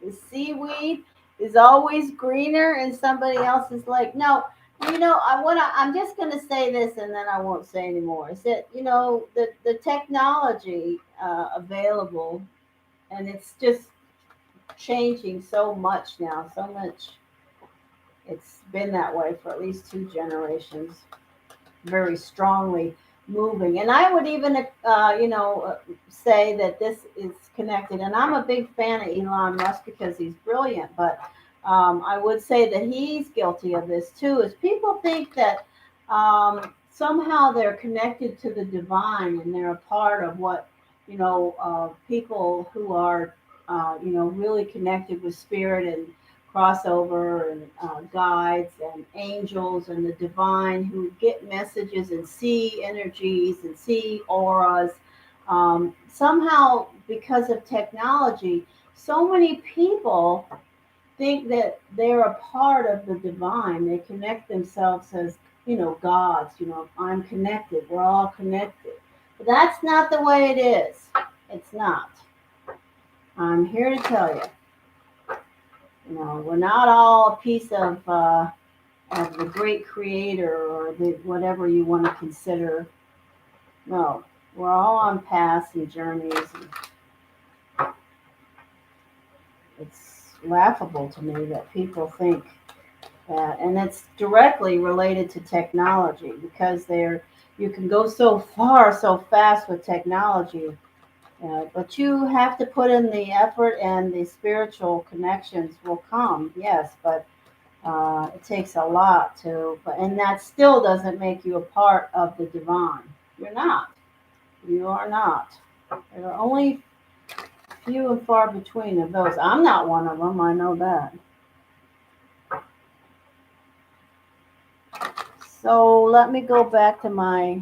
The seaweed is always greener in somebody else's lake. No, I'm just gonna say this and then I won't say anymore. Is that the technology available, and it's just changing so much now. So much. It's been that way for at least two generations. very strongly moving. And I would even, say that this is connected. And I'm a big fan of Elon Musk because he's brilliant. But I would say that he's guilty of this too. Is people think that somehow they're connected to the divine and they're a part of what people who are really connected with spirit and crossover and guides and angels and the divine who get messages and see energies and see auras. Somehow, because of technology, so many people think that they're a part of the divine. They connect themselves as, gods. I'm connected. We're all connected. But that's not the way it is. It's not. I'm here to tell you. We're not all a piece of the great creator or the whatever you want to consider. No, we're all on paths and journeys. And it's laughable to me that people think that, and it's directly related to technology because you can go so far so fast with technology. But you have to put in the effort, and the spiritual connections will come, yes, but it takes a lot and that still doesn't make you a part of the divine. You're not. You are not. There are only few and far between of those. I'm not one of them, I know that. So let me go back to my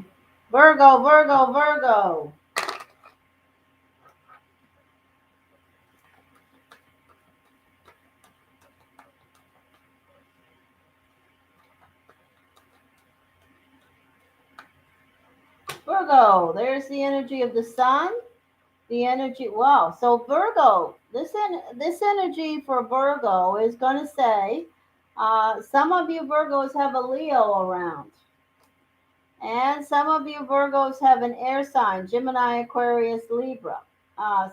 Virgo, Virgo, Virgo. Virgo, there's the energy of the sun. The energy, wow. So Virgo, this energy for Virgo is going to say, some of you Virgos have a Leo around. And some of you Virgos have an air sign, Gemini, Aquarius, Libra.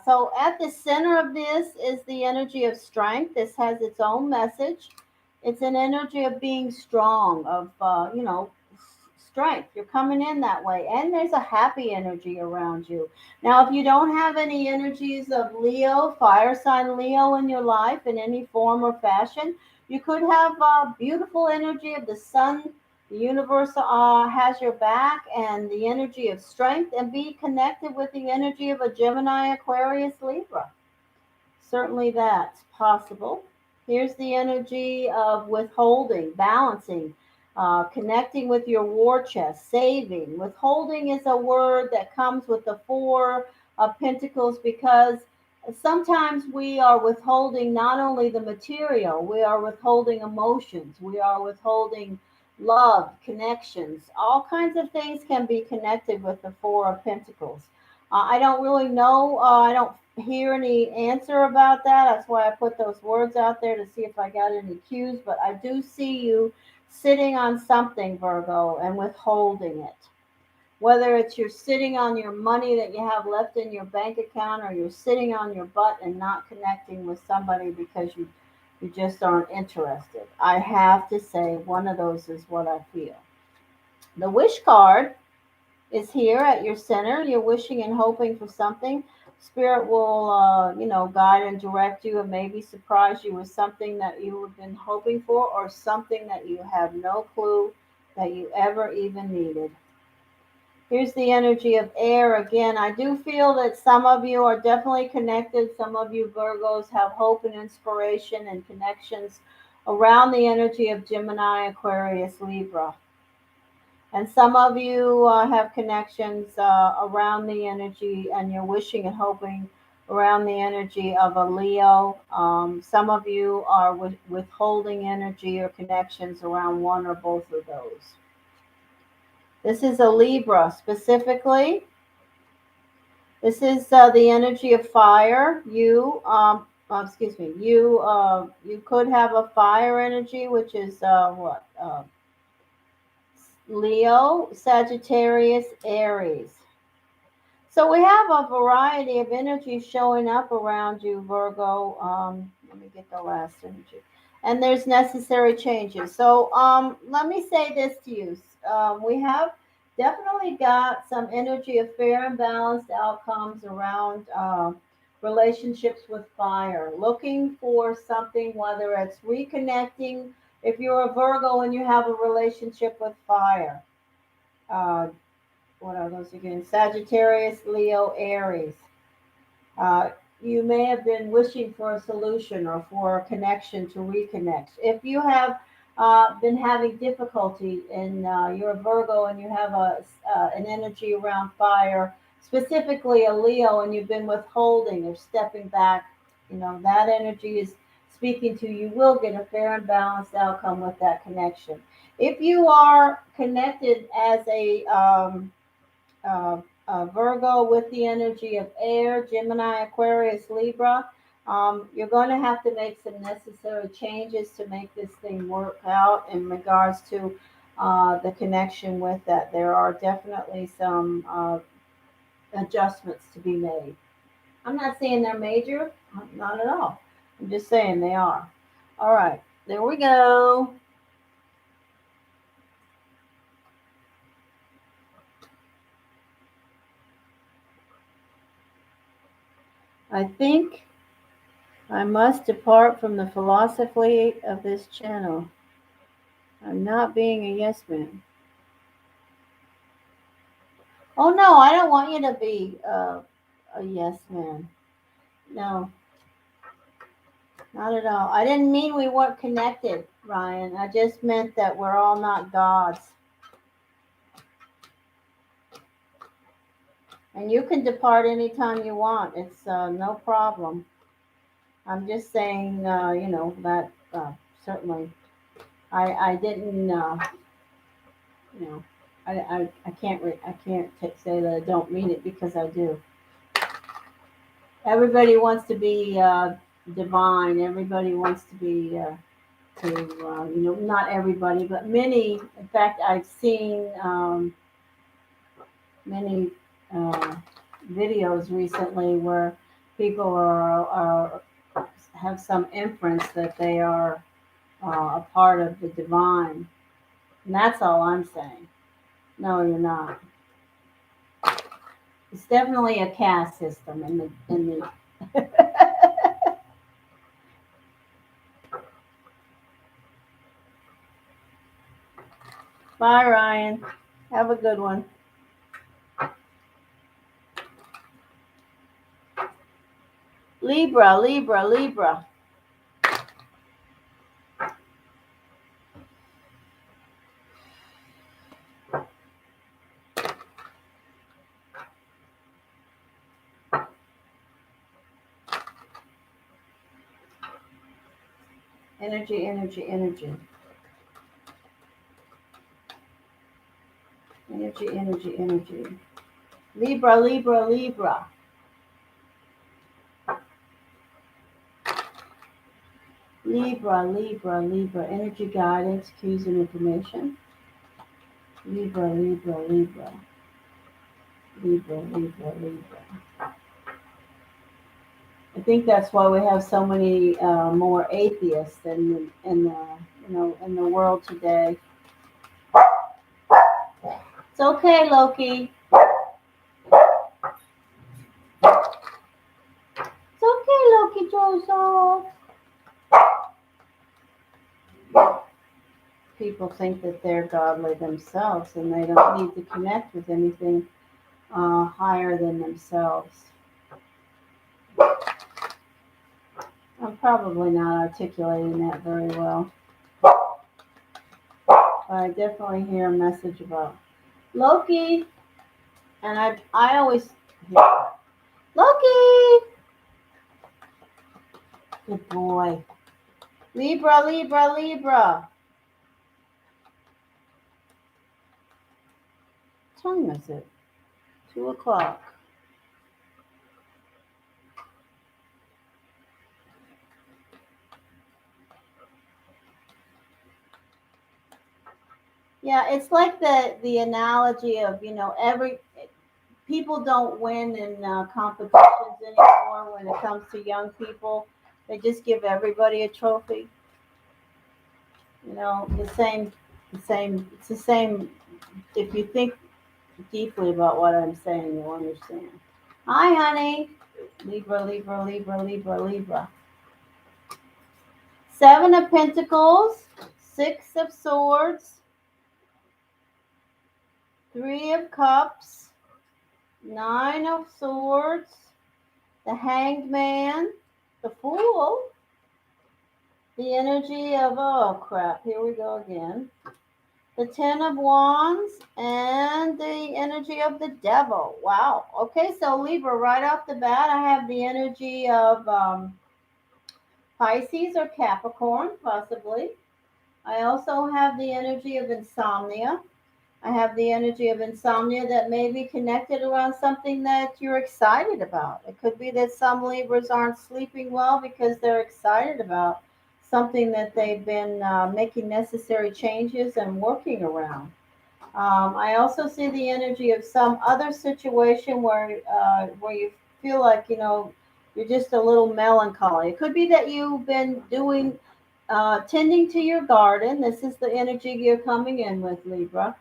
So at the center of this is the energy of strength. This has its own message. It's an energy of being strong, of, strength. You're coming in that way. And there's a happy energy around you. Now, if you don't have any energies of Leo, fire sign Leo in your life in any form or fashion, you could have a beautiful energy of the sun. The universe has your back and the energy of strength, and be connected with the energy of a Gemini, Aquarius, Libra. Certainly that's possible. Here's the energy of withholding, balancing, connecting with your war chest, saving. Withholding is a word that comes with the Four of Pentacles because sometimes we are withholding not only the material, we are withholding emotions, we are withholding love, connections. All kinds of things can be connected with the Four of Pentacles. I don't really know. I don't hear any answer about that. That's why I put those words out there to see if I got any cues. But I do see you sitting on something, Virgo, and withholding it. Whether it's you're sitting on your money that you have left in your bank account, or you're sitting on your butt and not connecting with somebody because you just aren't interested. I have to say one of those is what I feel. The wish card is here at your center. You're wishing and hoping for something. Spirit will, guide and direct you and maybe surprise you with something that you have been hoping for, or something that you have no clue that you ever even needed. Here's the energy of air again. I do feel that some of you are definitely connected. Some of you Virgos have hope and inspiration and connections around the energy of Gemini, Aquarius, Libra. And some of you have connections around the energy, and you're wishing and hoping around the energy of a Leo. Some of you are withholding energy or connections around one or both of those. This is a Libra specifically. This is the energy of fire. You could have a fire energy, which is Leo, Sagittarius, Aries. So we have a variety of energies showing up around you, Virgo. Let me get the last energy. and there's necessary changes. So let me say this to you. We have definitely got some energy of fair and balanced outcomes around relationships with fire. Looking for something, whether it's reconnecting. If you're a Virgo and you have a relationship with fire, uh, what are those again? Sagittarius, Leo, Aries. Uh, you may have been wishing for a solution or for a connection to reconnect. If you have been having difficulty and you're a Virgo and you have an energy around fire, specifically a Leo, and you've been withholding or stepping back, that energy is speaking to you. Will get a fair and balanced outcome with that connection. If you are connected as Virgo with the energy of air, Gemini, Aquarius, Libra, you're going to have to make some necessary changes to make this thing work out in regards to the connection with that. There are definitely some adjustments to be made. I'm not saying they're major, not at all. I'm just saying they are. All right, there we go. I think I must depart from the philosophy of this channel. I'm not being a yes man. Oh no, I don't want you to be a yes man. No, not at all. I didn't mean we weren't connected, Ryan. I just meant that we're all not gods. And you can depart anytime you want. It's no problem. I'm just saying, that certainly I didn't, you know, I can't say that I don't mean it because I do. Everybody wants to be divine. Everybody wants to be not everybody, but many. In fact, I've seen many uh, videos recently where people are have some inference that they are a part of the divine, and that's all I'm saying. No, you're not. It's definitely a caste system in the. Bye, Ryan. Have a good one. Libra, Libra, Libra. Energy, energy, energy. Energy, energy, energy. Libra, Libra, Libra. Libra, Libra, Libra. Energy guidance, cues, and information. Libra, Libra, Libra. Libra, Libra, Libra. I think that's why we have so many more atheists in the world today. It's okay, Loki. It's okay, Loki Joseph. People think that they're godly themselves and they don't need to connect with anything higher than themselves. I'm probably not articulating that very well, but I definitely hear a message about Loki, and I always hear that. Loki, good boy. Libra, Libra, Libra. What time is it? 2 o'clock. Yeah, it's like the analogy of every people don't win in competitions anymore when it comes to young people. They just give everybody a trophy. You know, it's the same. If you think deeply about what I'm saying, you'll understand. Hi, honey. Libra, Libra, Libra, Libra, Libra. Seven of Pentacles, Six of Swords, Three of Cups, Nine of Swords, the Hanged Man, the Fool, the energy of, oh crap, here we go again. The Ten of Wands and the energy of the Devil. Wow. Okay, so Libra, right off the bat, I have the energy of Pisces or Capricorn, possibly. I also have the energy of insomnia. I have the energy of insomnia that may be connected around something that you're excited about. It could be that some Libras aren't sleeping well because they're excited about something that they've been making necessary changes and working around. I also see the energy of some other situation where you feel like you're just a little melancholy. It could be that you've been doing tending to your garden. This is the energy you're coming in with, Libra.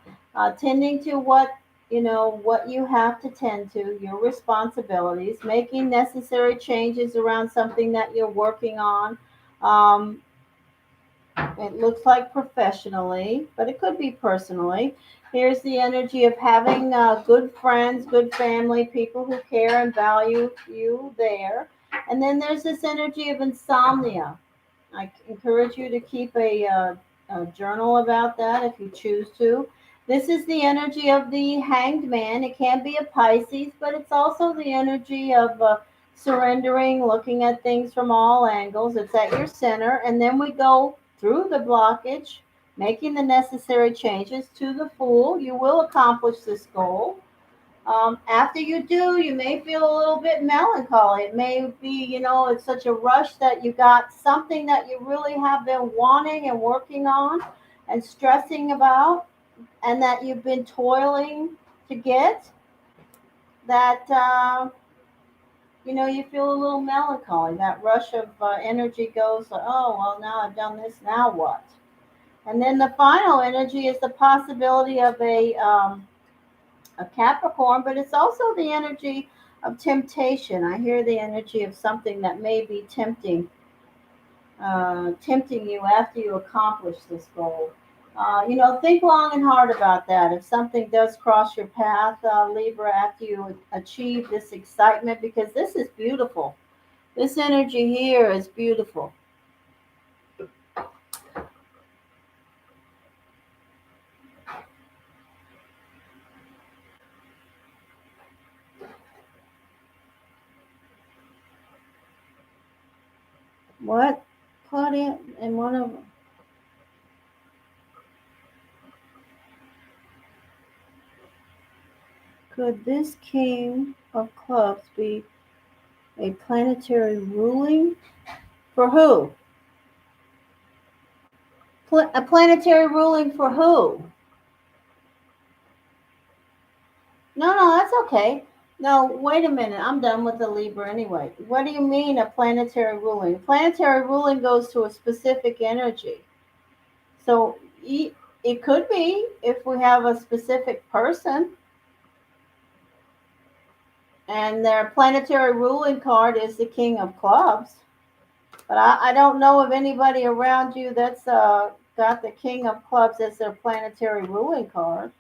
Tending to what you have to tend to, your responsibilities, making necessary changes around something that you're working on. Um, it looks like professionally, but it could be personally. Here's the energy of having good friends, good family, people who care and value you there. And then there's this energy of insomnia. I encourage you to keep a journal about that if you choose to. This is the energy of the hanged man. It can be a Pisces, but it's also the energy of surrendering, looking at things from all angles. It's at your center. And then we go through the blockage, making the necessary changes to the Fool. You will accomplish this goal. After you do, you may feel a little bit melancholy. It may be, it's such a rush that you got something that you really have been wanting and working on and stressing about, and that you've been toiling to get, that, you feel a little melancholy. That rush of energy goes, like, oh, well, now I've done this, now what? And then the final energy is the possibility of a Capricorn, but it's also the energy of temptation. I hear the energy of something that may be tempting you after you accomplish this goal. Think long and hard about that. If something does cross your path, Libra, after you achieve this excitement, because this is beautiful. This energy here is beautiful. What, Claudia? And one of them. Could this King of Clubs be a planetary ruling? For who? A planetary ruling for who? No, that's okay. No, wait a minute. I'm done with the Libra anyway. What do you mean a planetary ruling? Planetary ruling goes to a specific energy. So it could be if we have a specific person and their planetary ruling card is the King of Clubs. But I don't know of anybody around you that's got the King of Clubs as their planetary ruling card.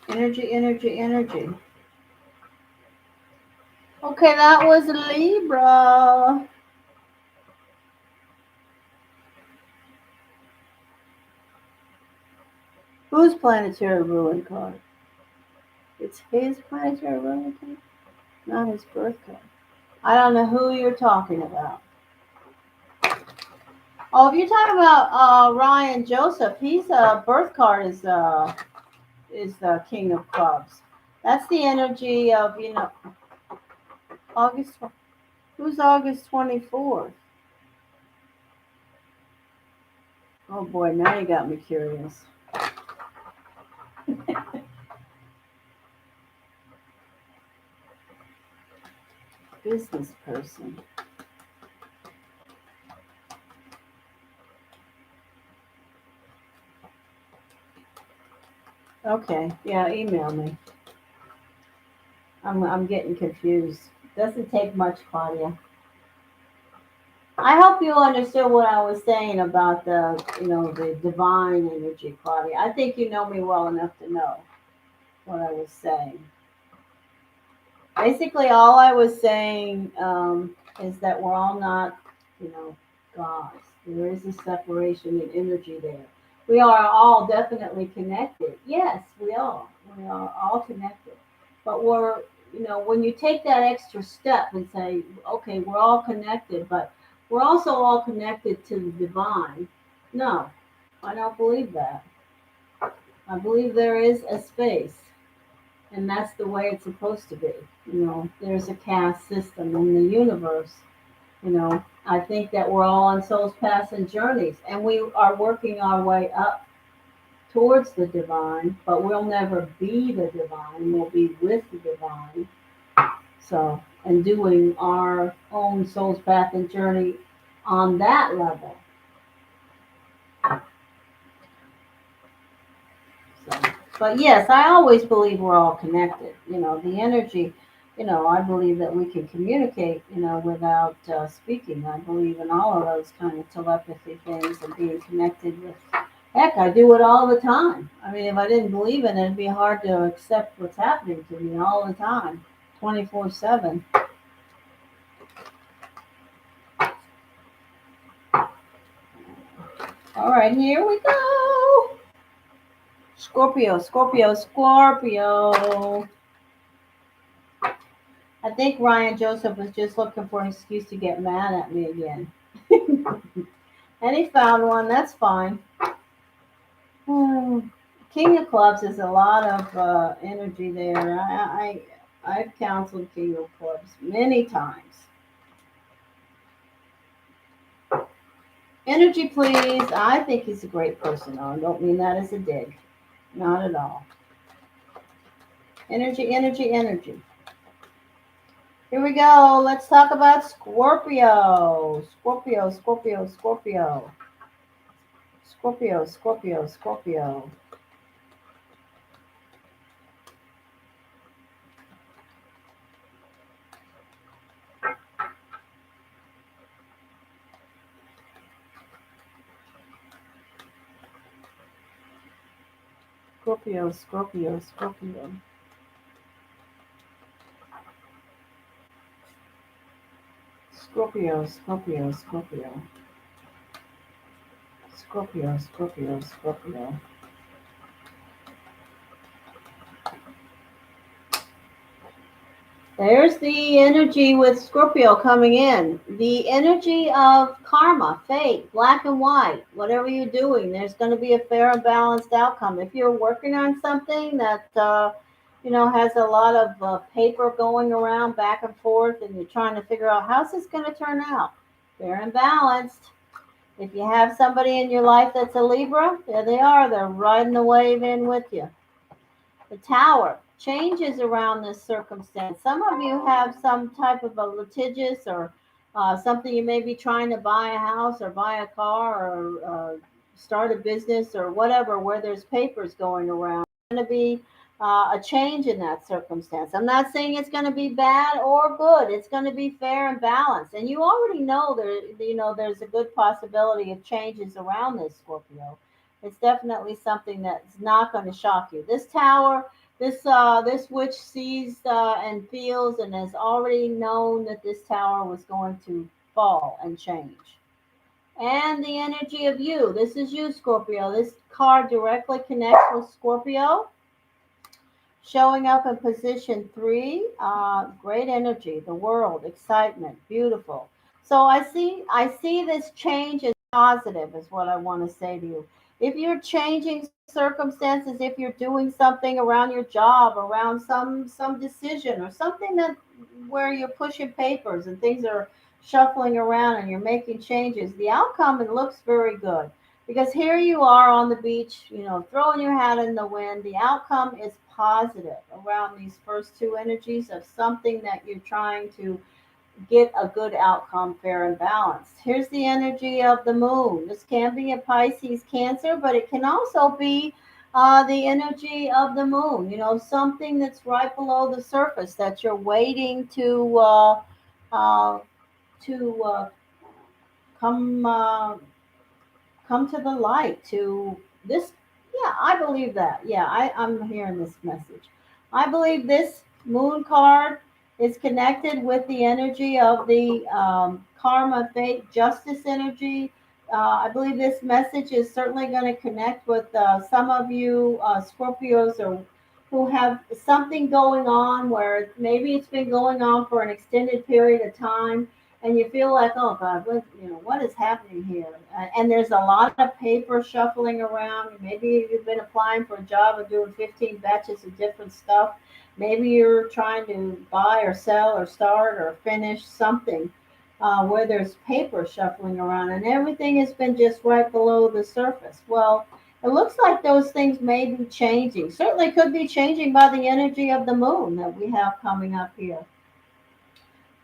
Energy, energy, energy. Okay, that was Libra. Whose planetary ruling card? It's his planetary ruling card, not his birth card. I don't know who you're talking about. Oh, if you're talking about Ryan Joseph, his birth card is the King of Clubs. That's the energy of August. Who's August 24th? Oh boy, now you got me curious. Business person. Okay, yeah, email me. I'm getting confused. Doesn't take much, Claudia. I hope you understood what I was saying about the divine energy, Claudia. I think you know me well enough to know what I was saying. Basically, all I was saying is that we're all not, you know, gods. There is a separation in energy there. We are all definitely connected. Yes, we are. We are all connected. But when you take that extra step and say, okay, we're all connected, but we're also all connected to the divine. No, I don't believe that. I believe there is a space, and that's the way it's supposed to be. There's a caste system in the universe. I think that we're all on souls passing journeys, and we are working our way up towards the divine, but we'll never be the divine. We'll be with the divine. So, and doing our own soul's path and journey on that level. So, but yes, I always believe we're all connected. The energy, I believe that we can communicate, without speaking. I believe in all of those kind of telepathy things and being connected with. Heck, I do it all the time. I mean, if I didn't believe in it, it'd be hard to accept what's happening to me all the time, 24/7. All right, here we go. Scorpio, Scorpio, Scorpio. I think Ryan Joseph was just looking for an excuse to get mad at me again. And he found one, that's fine. Hmm. King of Clubs is a lot of energy there. I've counseled King of Clubs many times. Energy, please. I think he's a great person. I don't mean that as a dig. Not at all. Energy, energy, energy. Here we go. Let's talk about Scorpio. Scorpio, Scorpio, Scorpio. Scorpio, Scorpio, Scorpio. Scorpio, Scorpio, Scorpio. Scorpio, Scorpio, Scorpio. Scorpio, Scorpio, Scorpio. There's the energy with Scorpio coming in. The energy of karma, fate, black and white. Whatever you're doing, there's going to be a fair and balanced outcome. If you're working on something that has a lot of paper going around back and forth, and you're trying to figure out how's this going to turn out, fair and balanced. If you have somebody in your life that's a Libra, there they are. They're riding the wave in with you. The Tower changes around this circumstance. Some of you have some type of a litigious or something you may be trying to buy a house or buy a car or start a business or whatever where there's papers going around. It's going to be a change in that circumstance. I'm not saying it's going to be bad or good. It's going to be fair and balanced. And you already know there's a good possibility of changes around this, Scorpio. It's definitely something that's not going to shock you. This tower, this witch sees and feels and has already known that this tower was going to fall and change. And the energy of you. This is you, Scorpio. This card directly connects with Scorpio. Showing up in position 3, great energy, the world, excitement, beautiful. So I see this change as positive, is what I want to say to you. If you're changing circumstances, if you're doing something around your job, around some decision or something that where you're pushing papers and things are shuffling around and you're making changes, the outcome it looks very good. Because here you are on the beach, throwing your hat in the wind. The outcome is positive around these first two energies of something that you're trying to get a good outcome, fair and balanced. Here's the energy of the moon. This can be a Pisces Cancer, but it can also be the energy of the moon, something that's right below the surface that you're waiting uh, to come come to the light to this. Yeah, I believe that. Yeah, I'm hearing this message. I believe this moon card is connected with the energy of the karma, fate, justice energy. I believe this message is certainly going to connect with some of you Scorpios, or who have something going on where maybe it's been going on for an extended period of time, and you feel like, oh God, what is happening here? And there's a lot of paper shuffling around. Maybe you've been applying for a job and doing 15 batches of different stuff. Maybe you're trying to buy or sell or start or finish something where there's paper shuffling around, and everything has been just right below the surface. Well, it looks like those things may be changing. Certainly could be changing by the energy of the moon that we have coming up here,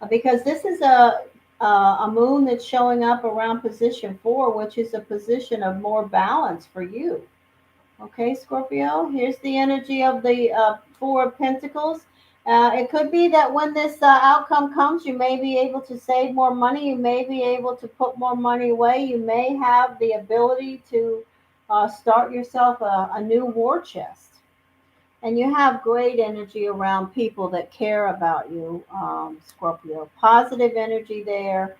because this is a moon that's showing up around position 4, which is a position of more balance for you. Okay, Scorpio, here's the energy of the Four of Pentacles. It could be that when this outcome comes, you may be able to save more money. You may be able to put more money away. You may have the ability to start yourself a new war chest. And you have great energy around people that care about you, Scorpio. Positive energy there,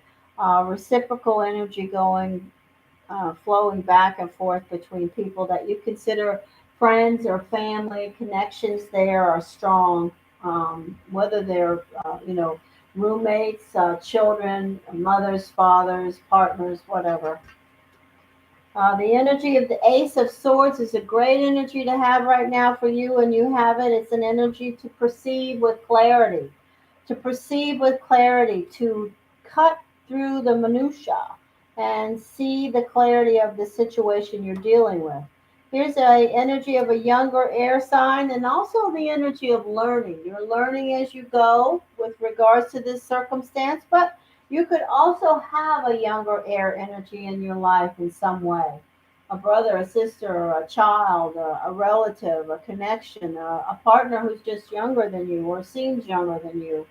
reciprocal energy going, flowing back and forth between people that you consider friends or family. Connections there are strong, whether they're, roommates, children, mothers, fathers, partners, whatever. The energy of the Ace of Swords is a great energy to have right now for you, and you have it. It's an energy to perceive with clarity, to cut through the minutia and see the clarity of the situation you're dealing with. Here's a energy of a younger air sign, and also the energy of learning. You're learning as you go with regards to this circumstance, but you could also have a younger air energy in your life in some way. A brother, a sister, a child, a relative, a connection, a partner who's just younger than you or seems younger than you.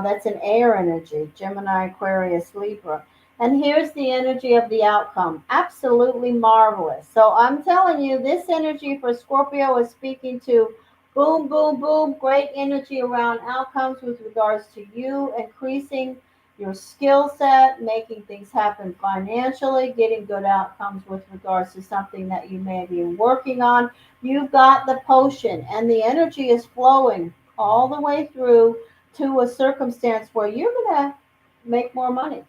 That's an air energy, Gemini, Aquarius, Libra. And here's the energy of the outcome. Absolutely marvelous. So I'm telling you, this energy for Scorpio is speaking to boom, boom, boom, great energy around outcomes with regards to you increasing your skill set, making things happen financially, getting good outcomes with regards to something that you may be working on. You've got the potion, and the energy is flowing all the way through to a circumstance where you're going to make more money.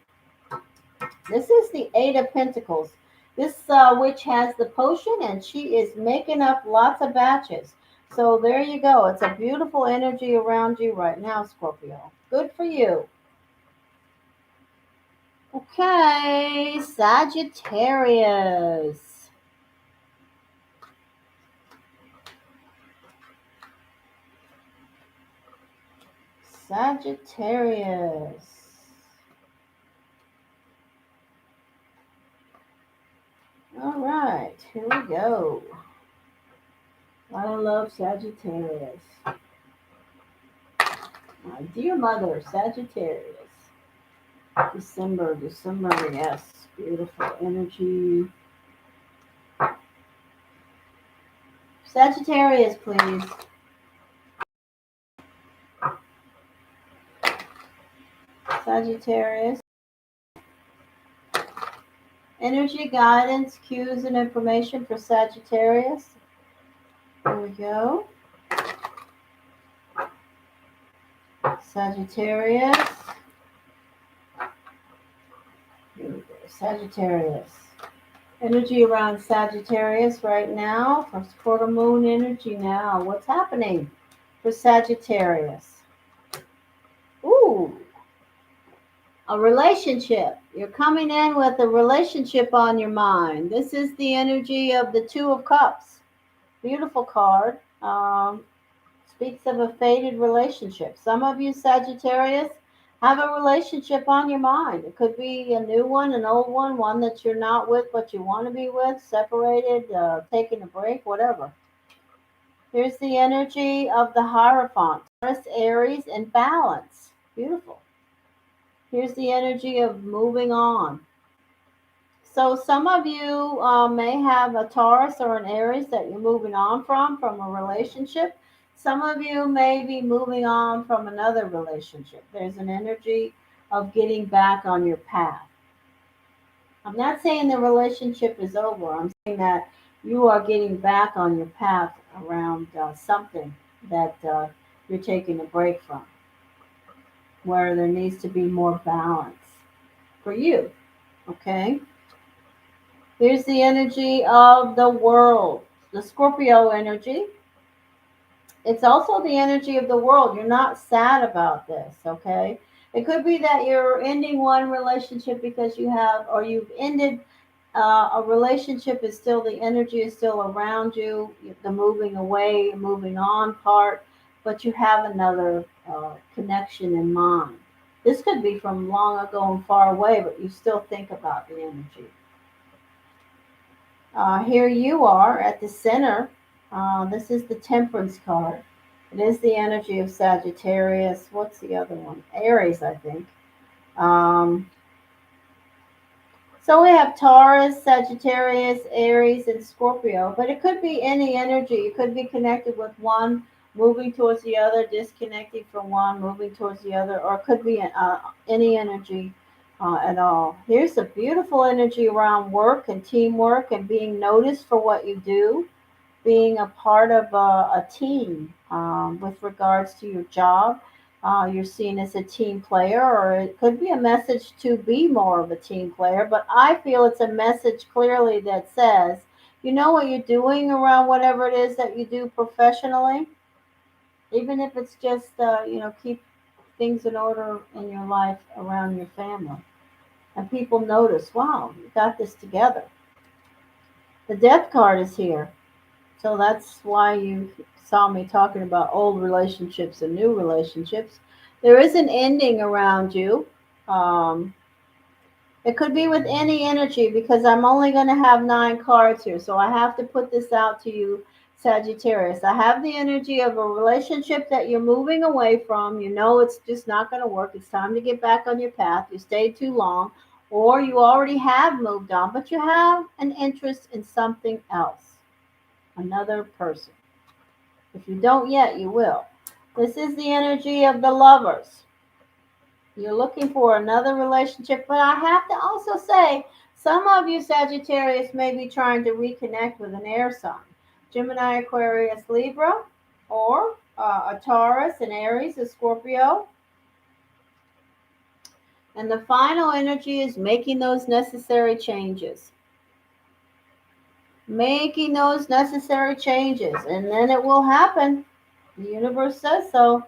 This is the Eight of Pentacles. This witch has the potion, and she is making up lots of batches. So there you go. It's a beautiful energy around you right now, Scorpio. Good for you. Okay, Sagittarius. Sagittarius. All right, here we go. I love Sagittarius. My dear mother, Sagittarius. December, yes. Beautiful energy. Sagittarius, please. Sagittarius. Energy, guidance, cues, and information for Sagittarius. There we go. Sagittarius. Here we go. Sagittarius. Energy around Sagittarius right now. First quarter moon energy now. What's happening for Sagittarius? Ooh. A relationship. You're coming in with a relationship on your mind. This is the energy of the Two of Cups. Beautiful card. Speaks of a fated relationship. Some of you Sagittarius have a relationship on your mind. It could be a new one, an old one that you're not with but you want to be with, separated, taking a break, whatever. Here's the energy of the Hierophant. Taurus, Aries, and balance. Beautiful. Here's the energy of moving on. So some of you may have a Taurus or an Aries that you're moving on from a relationship. Some of you may be moving on from another relationship. There's an energy of getting back on your path. I'm not saying the relationship is over. I'm saying that you are getting back on your path around something that you're taking a break from, where there needs to be more balance for you. Okay? Here's the energy of the world, the Scorpio energy. It's also the energy of the world. You're not sad about this, okay? It could be that you're ending one relationship because you have, or you've ended a relationship is still, the energy is still around you, the moving away, moving on part, but you have another connection in mind. This could be from long ago and far away, but you still think about the energy. Here you are at the center. This is the Temperance card. It is the energy of Sagittarius. What's the other one? Aries, I think. So we have Taurus, Sagittarius, Aries, and Scorpio. But it could be any energy. You could be connected with one, moving towards the other, disconnecting from one, moving towards the other, or it could be any energy at all. Here's a beautiful energy around work and teamwork and being noticed for what you do, being a part of a team with regards to your job. You're seen as a team player, or it could be a message to be more of a team player. But I feel it's a message clearly that says, you know what you're doing around whatever it is that you do professionally, even if it's just, keep things in order in your life around your family. And people notice, wow, you got this together. The Death card is here. So that's why you saw me talking about old relationships and new relationships. There is an ending around you. It could be with any energy because I'm only going to have 9 cards here. So I have to put this out to you, Sagittarius. I have the energy of a relationship that you're moving away from. You know it's just not going to work. It's time to get back on your path. You stayed too long, or you already have moved on, but you have an interest in something else, another person. If you don't yet, you will. This is the energy of the Lovers. You're looking for another relationship, but I have to also say, some of you Sagittarius may be trying to reconnect with an air sign. Gemini, Aquarius, Libra, or a Taurus, an Aries, a Scorpio. And the final energy is making those necessary changes. Making those necessary changes, and then it will happen. The universe says so.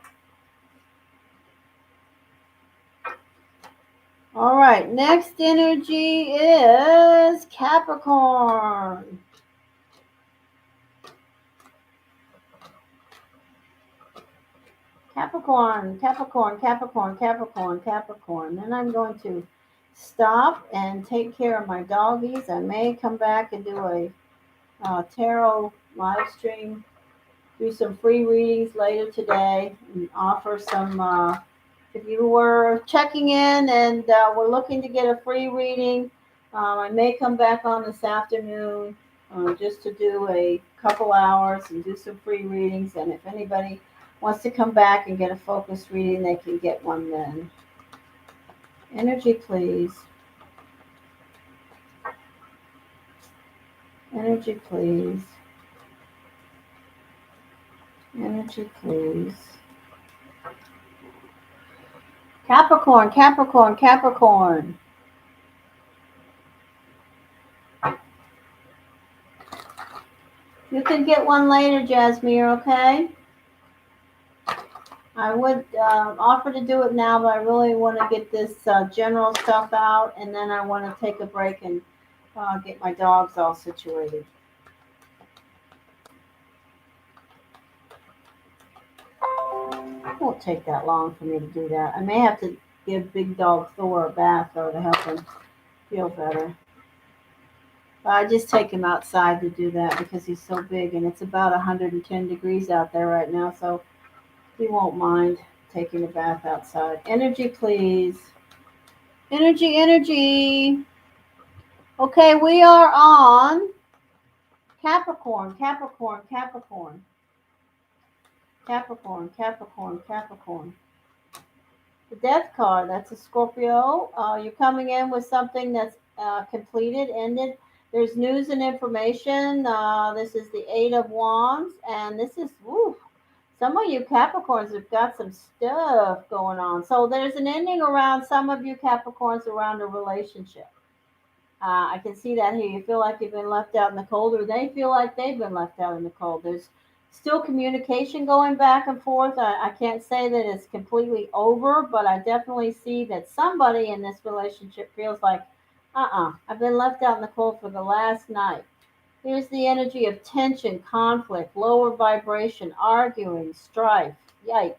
All right, next energy is Capricorn. Capricorn, Capricorn, Capricorn, Capricorn, Capricorn. Then I'm going to stop and take care of my doggies. I may come back and do a tarot live stream, do some free readings later today, and offer some. If you were checking in and were looking to get a free reading, I may come back on this afternoon just to do a couple hours and do some free readings. And if anybody wants to come back and get a focused reading, they can get one then. Energy, please. Energy, please. Energy, please. Capricorn, Capricorn, Capricorn. You can get one later, Jasmine, okay? I would offer to do it now, but I really want to get this general stuff out, and then I want to take a break and get my dogs all situated. It won't take that long for me to do that. I may have to give Big Dog Thor a bath, though, to help him feel better. But I just take him outside to do that because he's so big, and it's about 110 degrees out there right now, so he won't mind taking a bath outside. Energy, please. Energy, energy. Okay, we are on Capricorn, Capricorn, Capricorn, Capricorn, Capricorn, Capricorn. The Death card, that's a Scorpio. You're coming in with something that's completed, ended. There's news and information. This is the Eight of Wands, and this is, woo, some of you Capricorns have got some stuff going on. So there's an ending around some of you Capricorns around a relationship. I can see that here. You feel like you've been left out in the cold, or they feel like they've been left out in the cold. There's still communication going back and forth. I can't say that it's completely over, but I definitely see that somebody in this relationship feels like, I've been left out in the cold for the last night. Here's the energy of tension, conflict, lower vibration, arguing, strife. Yikes.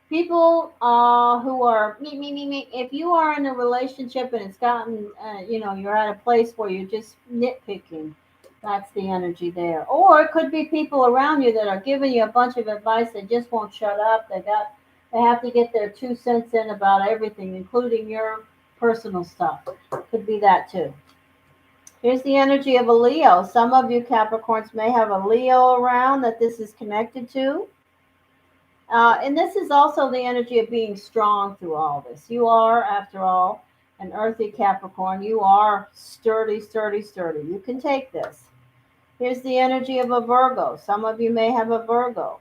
People who are me. If you are in a relationship and it's gotten, you're at a place where you're just nitpicking, that's the energy there. Or it could be people around you that are giving you a bunch of advice. They just won't shut up. They have to get their 2 cents in about everything, including your personal stuff. Could be that too. Here's the energy of a Leo. Some of you Capricorns may have a Leo around that this is connected to. And this is also the energy of being strong through all this. You are, after all, an earthy Capricorn. You are sturdy, sturdy, sturdy. You can take this. Here's the energy of a Virgo. Some of you may have a Virgo.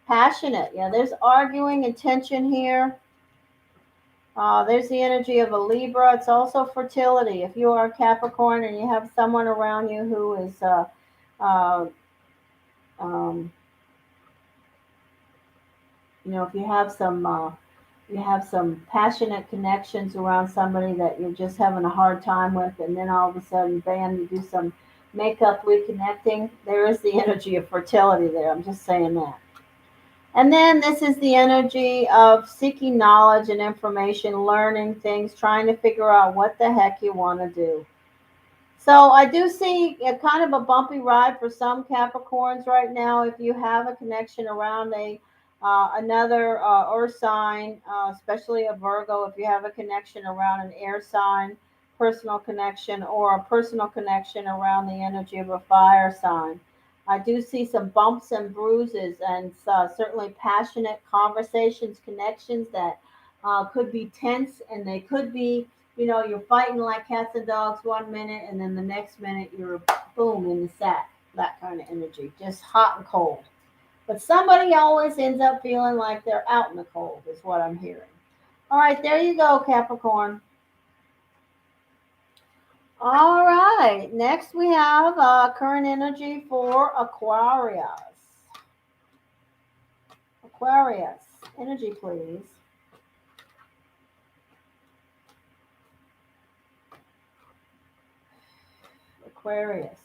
Passionate. Yeah, there's arguing and tension here. There's the energy of a Libra. It's also fertility. If you are a Capricorn and you have someone around you who is uh, um, if you have some passionate connections around somebody that you're just having a hard time with, and then all of a sudden, bam, you do some makeup reconnecting. There is the energy of fertility there. I'm just saying that. And then this is the energy of seeking knowledge and information, learning things, trying to figure out what the heck you want to do. So I do see a kind of a bumpy ride for some Capricorns right now. If you have a connection around another earth sign, especially a Virgo, if you have a connection around an air sign, personal connection, or a personal connection around the energy of a fire sign. I do see some bumps and bruises, and certainly passionate conversations, connections that could be tense, and they could be, you're fighting like cats and dogs 1 minute, and then the next minute you're boom in the sack. That kind of energy, just hot and cold. But somebody always ends up feeling like they're out in the cold, is what I'm hearing. All right, there you go, Capricorn. All right, next we have current energy for Aquarius. Aquarius, energy, please. Aquarius.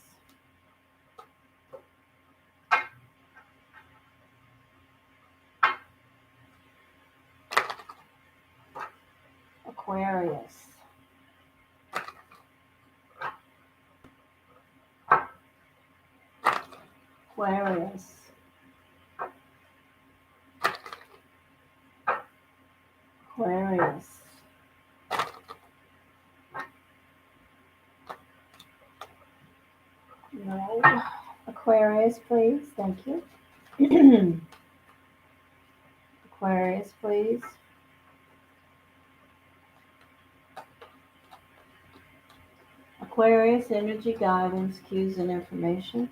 Aquarius. Aquarius. Aquarius. No. Aquarius, please. Thank you. Aquarius, please. Aquarius, energy, guidance, cues, and information.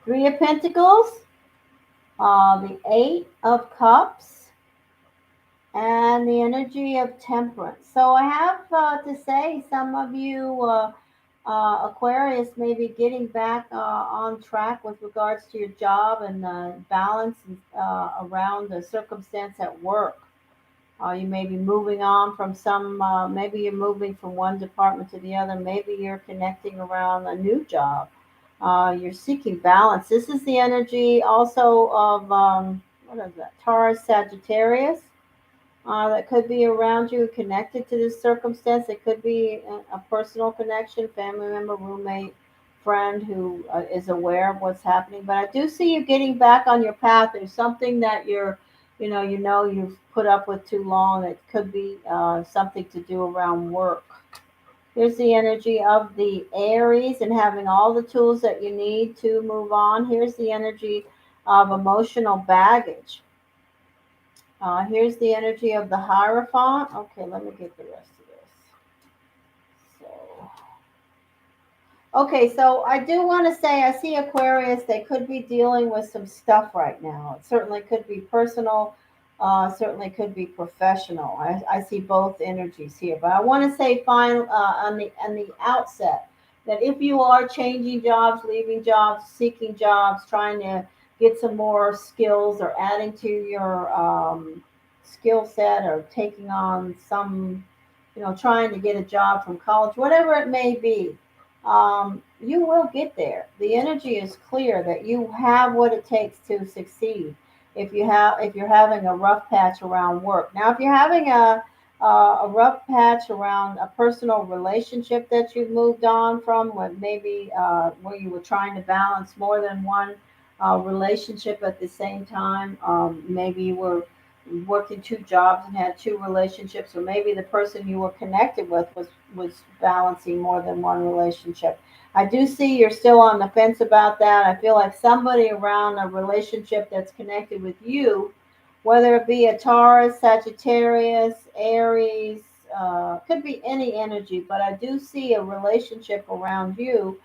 Three of Pentacles, the Eight of Cups, and the energy of Temperance. So I have to say, some of you Aquarius may be getting back on track with regards to your job and balance around the circumstance at work. You may be moving on from maybe you're moving from one department to the other. Maybe you're connecting around a new job. You're seeking balance. This is the energy also of, what is that, Taurus, Sagittarius. That could be around you, connected to this circumstance. It could be a personal connection, family member, roommate, friend who is aware of what's happening. But I do see you getting back on your path. There's something that you know you've put up with too long. It could be something to do around work. Here's the energy of the Aries and having all the tools that you need to move on. Here's the energy of emotional baggage. Here's the energy of the Hierophant. Okay, let me get the rest of this. So, okay, so I do want to say I see Aquarius. They could be dealing with some stuff right now. It certainly could be personal. Certainly could be professional. I see both energies here, but I want to say on the outset that if you are changing jobs, leaving jobs, seeking jobs, trying to get some more skills or adding to your skill set or taking on some, trying to get a job from college, whatever it may be, you will get there. The energy is clear that you have what it takes to succeed. If you're having a rough patch around work, now if you're having a rough patch around a personal relationship that you've moved on from, where you were trying to balance more than one relationship at the same time, maybe you were working two jobs and had two relationships, or maybe the person you were connected with was balancing more than one relationship. I do see you're still on the fence about that. I feel like somebody around a relationship that's connected with you, whether it be a Taurus, Sagittarius, Aries, could be any energy, but I do see a relationship around you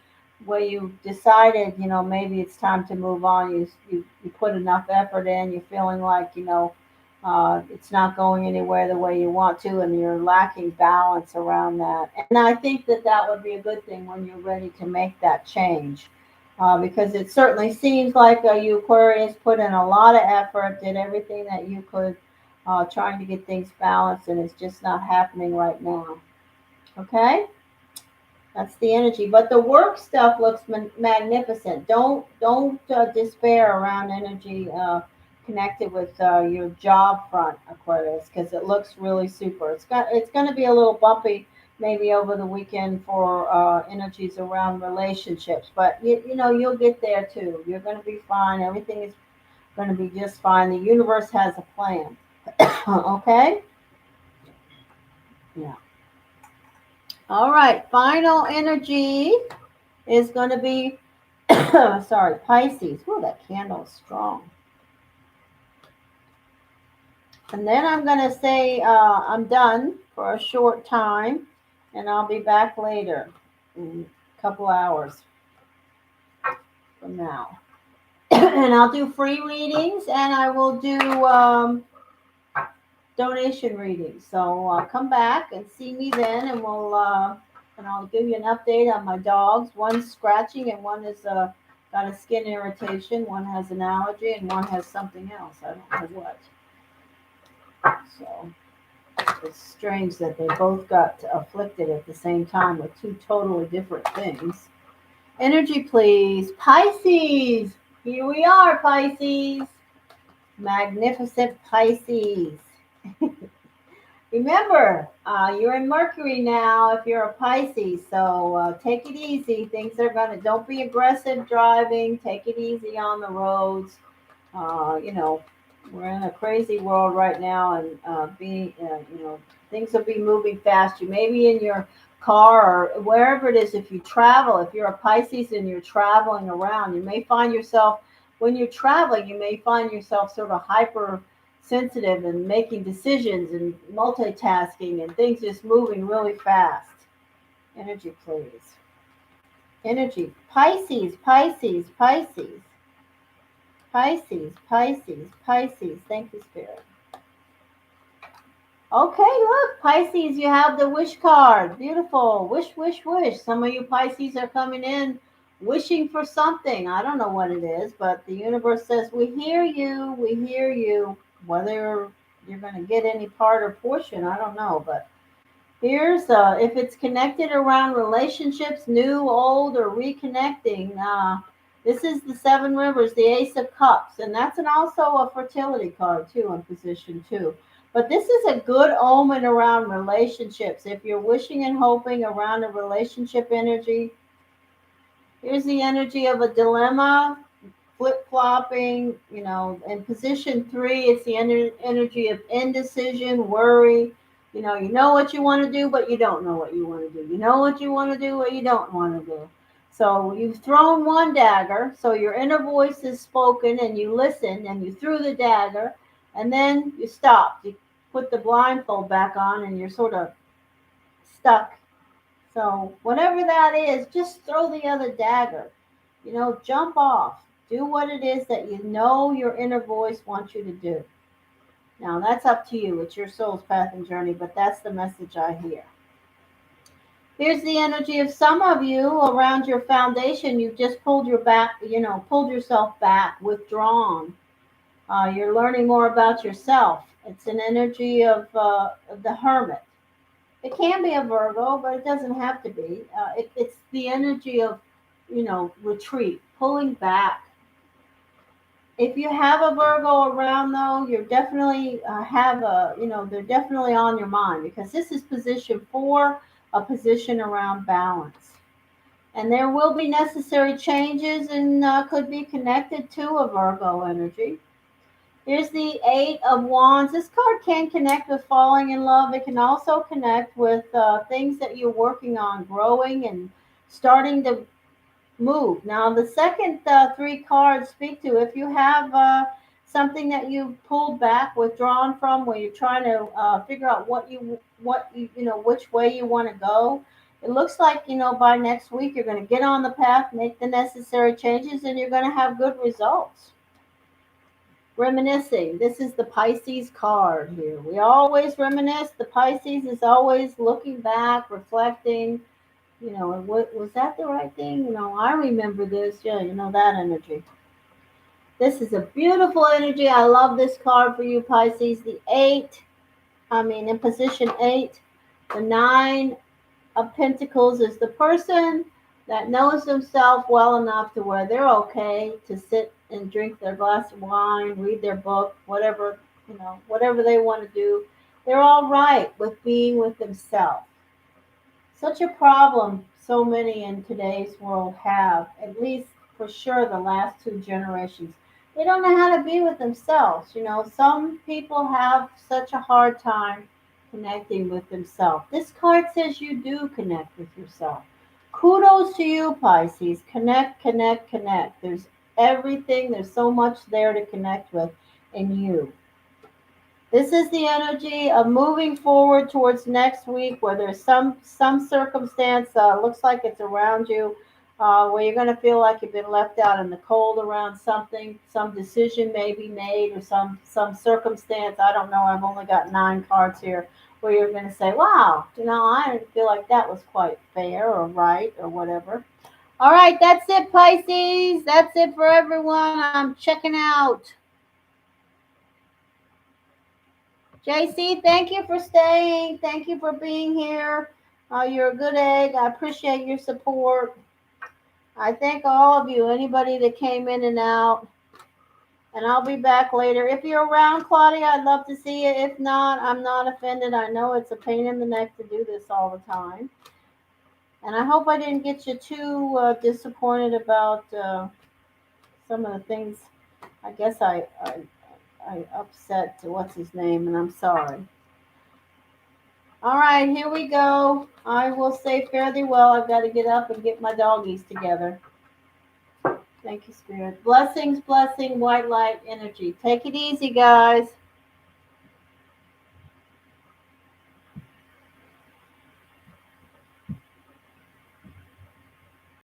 where you decided, maybe it's time to move on. You put enough effort in. You're feeling like, it's not going anywhere the way you want to, and you're lacking balance around that. And I think that would be a good thing when you're ready to make that change, because it certainly seems like you Aquarius put in a lot of effort, did everything that you could, trying to get things balanced, and it's just not happening right now. Okay, that's the energy. But the work stuff looks magnificent. Don't despair around energy. Connected with your job front, Aquarius, because it looks really super. It's going to be a little bumpy maybe over the weekend for energies around relationships, but you'll get there too. You're going to be fine. Everything is going to be just fine. The universe has a plan. Okay. Yeah. All right. Final energy is going to be sorry, Pisces. Oh, that candle is strong. And then I'm going to say I'm done for a short time, and I'll be back later in a couple hours from now. And I'll do free readings, and I will do donation readings. So come back and see me then, and I'll give you an update on my dogs. One's scratching, and one is got a skin irritation. One has an allergy, and one has something else. I don't know what. So it's strange that they both got afflicted at the same time with two totally different things. Energy, please. Pisces. Here we are, Pisces. Magnificent Pisces. Remember, you're in Mercury now if you're a Pisces. So take it easy. Don't be aggressive driving. Take it easy on the roads. We're in a crazy world right now, and things will be moving fast. You may be in your car or wherever it is. If you travel, if you're a Pisces and you're traveling around, you may find yourself, when you're traveling, you may find yourself sort of hyper sensitive and making decisions and multitasking and things just moving really fast. Energy, please. Energy. Pisces, Pisces, Pisces. Pisces, Pisces, Pisces. Thank you, Spirit. Okay, look, Pisces, you have the wish card. Beautiful. Wish, wish, wish. Some of you Pisces are coming in wishing for something. I don't know what it is, but the universe says, we hear you, we hear you. Whether you're going to get any part or portion, I don't know. But here's if it's connected around relationships, new, old, or reconnecting. This is the Seven Rivers, the Ace of Cups, and that's also a fertility card too in position two. But this is a good omen around relationships. If you're wishing and hoping around a relationship energy, here's the energy of a dilemma, flip flopping. In position three, it's the energy of indecision, worry. You know what you want to do, but you don't know what you want to do. You know what you want to do, but you don't want to do. So you've thrown one dagger, so your inner voice is spoken, and you listen, and you threw the dagger, and then you stopped. You put the blindfold back on, and you're sort of stuck. So whatever that is, just throw the other dagger. Jump off. Do what it is that you know your inner voice wants you to do. Now, that's up to you. It's your soul's path and journey, but that's the message I hear. Here's the energy of some of you around your foundation. You've just pulled pulled yourself back, withdrawn. You're learning more about yourself. It's an energy of the hermit. It can be a Virgo, but it doesn't have to be. It's the energy of, retreat, pulling back. If you have a Virgo around, though, you're definitely they're definitely on your mind because this is position four, a position around balance. And there will be necessary changes and could be connected to a Virgo energy. Here's the Eight of Wands. This card can connect with falling in love. It can also connect with things that you're working on, growing and starting to move. Now, the second three cards speak to if you have something that you pulled back, withdrawn from, where you're trying to figure out which way you want to go. It looks like by next week you're going to get on the path, make the necessary changes, and you're going to have good results. Reminiscing. This is the Pisces card here. We always reminisce. The Pisces is always looking back, reflecting. Was that the right thing? I remember this. Yeah, that energy. This is a beautiful energy. I love this card for you, Pisces. In position 8, the 9 of Pentacles is the person that knows themselves well enough to where they're okay to sit and drink their glass of wine, read their book, whatever they want to do. They're all right with being with themselves. Such a problem so many in today's world have, at least for sure the last two generations. They don't know how to be with themselves. Some people have such a hard time connecting with themselves. This card says you do connect with yourself. Kudos to you, Pisces. Connect, connect, connect. There's everything. There's so much there to connect with in you. This is the energy of moving forward towards next week where there's some circumstance, looks like it's around you, where you're going to feel like you've been left out in the cold around something. Some decision may be made or some circumstance. I don't know. I've only got 9 cards here where you're going to say, wow, I didn't feel like that was quite fair or right or whatever. All right, that's it, Pisces. That's it for everyone. I'm checking out. JC, thank you for staying. Thank you for being here. You're a good egg. I appreciate your support. I thank all of you, anybody that came in and out. And I'll be back later. If you're around, Claudia, I'd love to see you. If not, I'm not offended. I know it's a pain in the neck to do this all the time. And I hope I didn't get you too disappointed about some of the things. I guess I upset what's his name, and I'm sorry. All right, here we go. I will say fare thee well. I've got to get up and get my doggies together. Thank you, Spirit. Blessings, blessing, white light energy. Take it easy, guys.